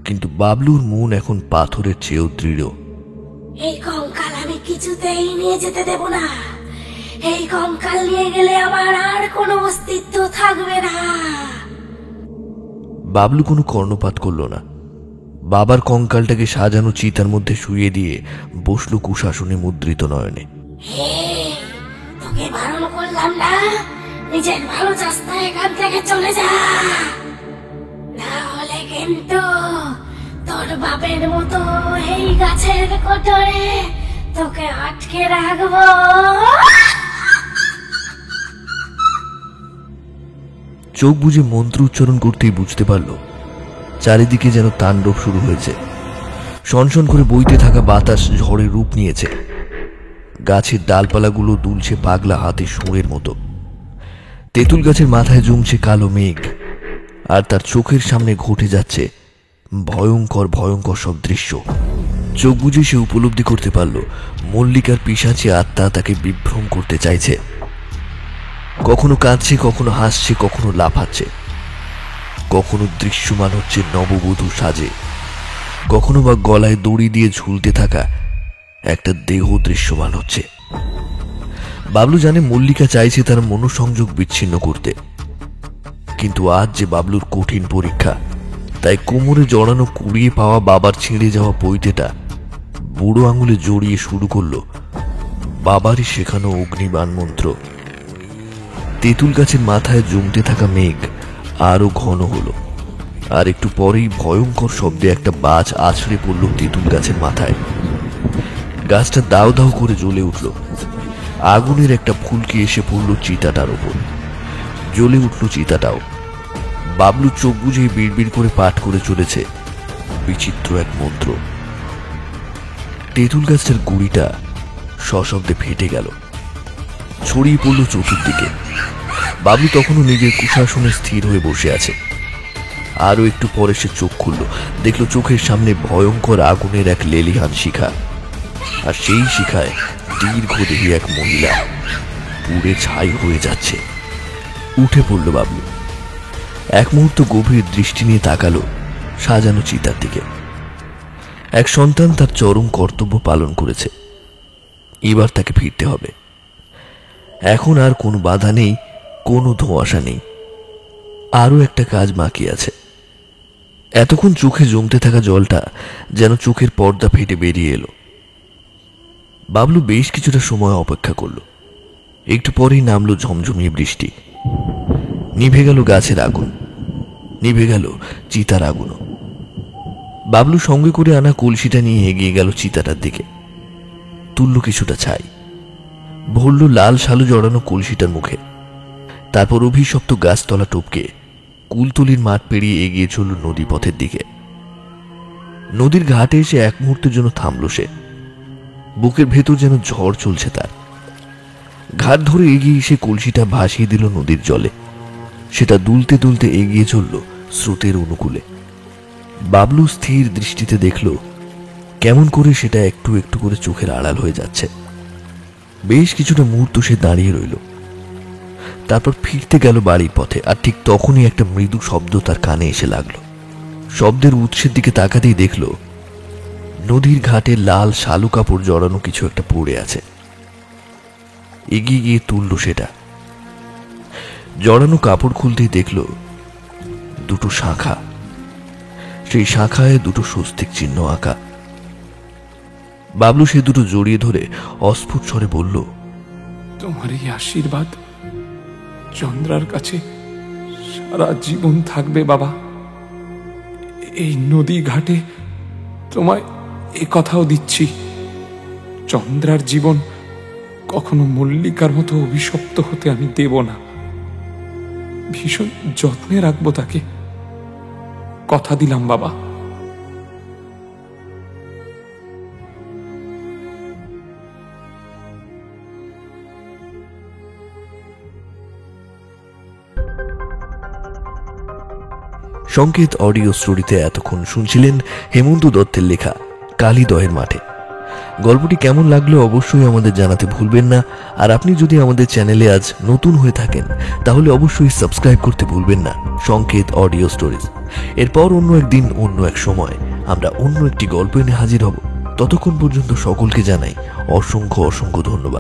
[SPEAKER 1] কিন্তু বাবলুর মন এখন পাথরের চেয়েও দৃঢ়।
[SPEAKER 8] এই কঙ্কাল আমি কিছুতেই নিয়ে যেতে দেব না। এই কঙ্কাল নিয়ে গেলে আমার আর কোনো অস্তিত্ব থাকবে না।
[SPEAKER 1] বাবলু কোনো কর্ণপাত করল না। বাবার কঙ্কালটাকে সাজানো চিতার মধ্যে শুইয়ে দিয়ে বসলো কুশাসনে মুদ্রিত নয়নে।
[SPEAKER 8] তোকে বারণ করলাম না, নিজের ভালো চাস্তা এখান থেকে চলে যা, না হলে কিন্তু তোর বাপের মতো এই গাছের কোটরে তোকে আটকে রাখবো।
[SPEAKER 1] চোখ বুজে মন্ত্র উচ্চারণ করতেই বুঝতে পারল চারিদিকে যেন তাণ্ডব শুরু হয়েছে। সনসন করে বইতে থাকা বাতাস ঝড়ের রূপ নিয়েছে। গাছের ডালপালাগুলো দুলছে পাগলা হাতে সুরের মতো। তেঁতুল গাছের মাথায় জমছে কালো মেঘ, আর তার চোখের সামনে ঘটে যাচ্ছে ভয়ঙ্কর ভয়ঙ্কর সব দৃশ্য। চোখ বুঝে সে উপলব্ধি করতে পারল মল্লিকার পিশাচি আত্মা তাকে বিভ্রম করতে চাইছে। কখনো কাঁদছে, কখনো হাসছে, কখনো লাফাচ্ছে, কখনো দৃশ্যমান হচ্ছে নববধূ সাজে, কখনো বা গলায় দড়ি দিয়ে ঝুলতে থাকা একটা দেহ দৃশ্যমান হচ্ছে। বাবলু জানে মল্লিকা চাইছে তার মনোসংযোগ বিচ্ছিন্ন করতে, কিন্তু আজ যে বাবলুর কঠিন পরীক্ষা, তাই কোমরে জড়ানো কুড়িয়ে পাওয়া বাবার ছিঁড়ে যাওয়া পৈতেটা বুড়ো আঙুলে জড়িয়ে শুরু করলো বাবারই শেখানো অগ্নিবাণ মন্ত্র। তেঁতুল গাছের মাথায় জমতে থাকা মেঘ আরো ঘন হলো, আর একটু পরেই ভয়ঙ্কর শব্দে একটা বাজ আছড়ে পড়ল তেঁতুল গাছের মাথায়। গাছটা দাউ দাউ করে জ্বলে উঠল। আগুনের একটা ফুলকি এসে পড়ল চিতাটার ওপর। জ্বলে উঠল চিতাটাও। বাবলু চোখ বুঝে বিড়বিড় করে পাঠ করে চলেছে বিচিত্র এক মন্ত্র। তেঁতুল গাছের গুড়িটা সশব্দে ফেটে গেল, ছড়িয়ে পড়ল চতুর্দিকে। বাবলু তখনও নিজের কুশাসনে স্থির হয়ে বসে আছে। আরো একটু পরে সে চোখ খুলল, দেখল চোখের সামনে ভয়ঙ্কর আগুনের এক লেলিহান শিখা, আর সেই শিখায় দীর্ঘদেহী এক মহিলা পুড়ে ছাই হয়ে যাচ্ছে। উঠে পড়ল বাবলু। এক মুহূর্ত গভীর দৃষ্টি নিয়ে তাকালো সাজানো চিতার দিকে। এক সন্তান তার চরম কর্তব্য পালন করেছে, এবার তাকে ফিরতে হবে। এখন আর কোনো বাধা নেই, কোনো ধোঁয়াশা নেই, আরো একটা কাজ বাকি আছে। এতক্ষণ চোখে জমতে থাকা জলটা যেন চোখের পর্দা ফেটে বেরিয়ে এলো। বাবলু বেশ কিছুটা সময় অপেক্ষা করল। একটু পরেই নামলো ঝমঝমিয়ে বৃষ্টি। নিভে গেল গাছের আগুন, নিভে গেল চিতার আগুনও। বাবলু সঙ্গে করে আনা কলসিটা নিয়ে এগিয়ে গেল চিতাটার দিকে। তুলল কিছুটা ছাই, ভরল লাল শালু জড়ানো কলসিটার মুখে। তারপর অভিশপ্ত গাছতলা টপকে কুলতলির মাঠ পেরিয়ে এগিয়ে চলল নদী পথের দিকে। নদীর ঘাটে এসে এক মুহূর্তের জন্য থামল সে। বুকের ভেতর যেন ঝড় চলছে তার। ঘাট ধরে এগিয়ে এসে কলসিটা ভাসিয়ে দিল নদীর জলে। সেটা দুলতে দুলতে এগিয়ে চলল স্রোতের অনুকূলে। বাবলু স্থির দৃষ্টিতে দেখল কেমন করে সেটা একটু একটু করে চোখের আড়াল হয়ে যাচ্ছে। বেশ কিছুটা মুহূর্ত সে দাঁড়িয়ে রইল, তারপর ফিরতে গেল বাড়ির পথে। আর ঠিক তখনই একটা মৃদু শব্দ তার কানে এসে লাগলো। শব্দের উৎসের দিকে তাকাতেই দেখল নদীর ঘাটে লাল শালু কাপড় জড়ানো কিছু একটা পড়ে আছে। এগিয়ে গিয়ে তুলল সেটা। জড়ানো কাপড় খুলতেই দেখল দুটো শাখা। সেই শাখায় দুটো স্বস্তিক চিহ্ন আঁকা। বাবলু সে দুটো জড়িয়ে ধরে অস্ফুট স্বরে বলল,
[SPEAKER 4] তোমার এই আশীর্বাদ চন্দ্রার কাছে সারা জীবন থাকবে বাবা। এই নদী ঘাটে তোমায় এ কথাও দিচ্ছি, চন্দ্রার জীবন কখনো মল্লিকার মতো অভিশপ্ত হতে আমি দেব না। ভীষণ যত্নে রাখবো তাকে, কথা দিলাম বাবা।
[SPEAKER 1] সংকেত অডিও স্টোরিতে এতক্ষণ শুনছিলেন হেমন্ত দত্তের লেখা কালিদহের মাঠে। গল্পটি কেমন লাগলো অবশ্যই আমাদের জানাতে ভুলবেন না। আর আপনি যদি আমাদের চ্যানেলে আজ নতুন হয়ে থাকেন তাহলে অবশ্যই সাবস্ক্রাইব করতে ভুলবেন না সংকেত অডিও স্টোরিজ। এরপর অন্য একদিন অন্য এক সময় আমরা অন্য একটি গল্প এনে হাজির হব। ততক্ষণ পর্যন্ত সকলকে জানাই অসংখ্য অসংখ্য ধন্যবাদ।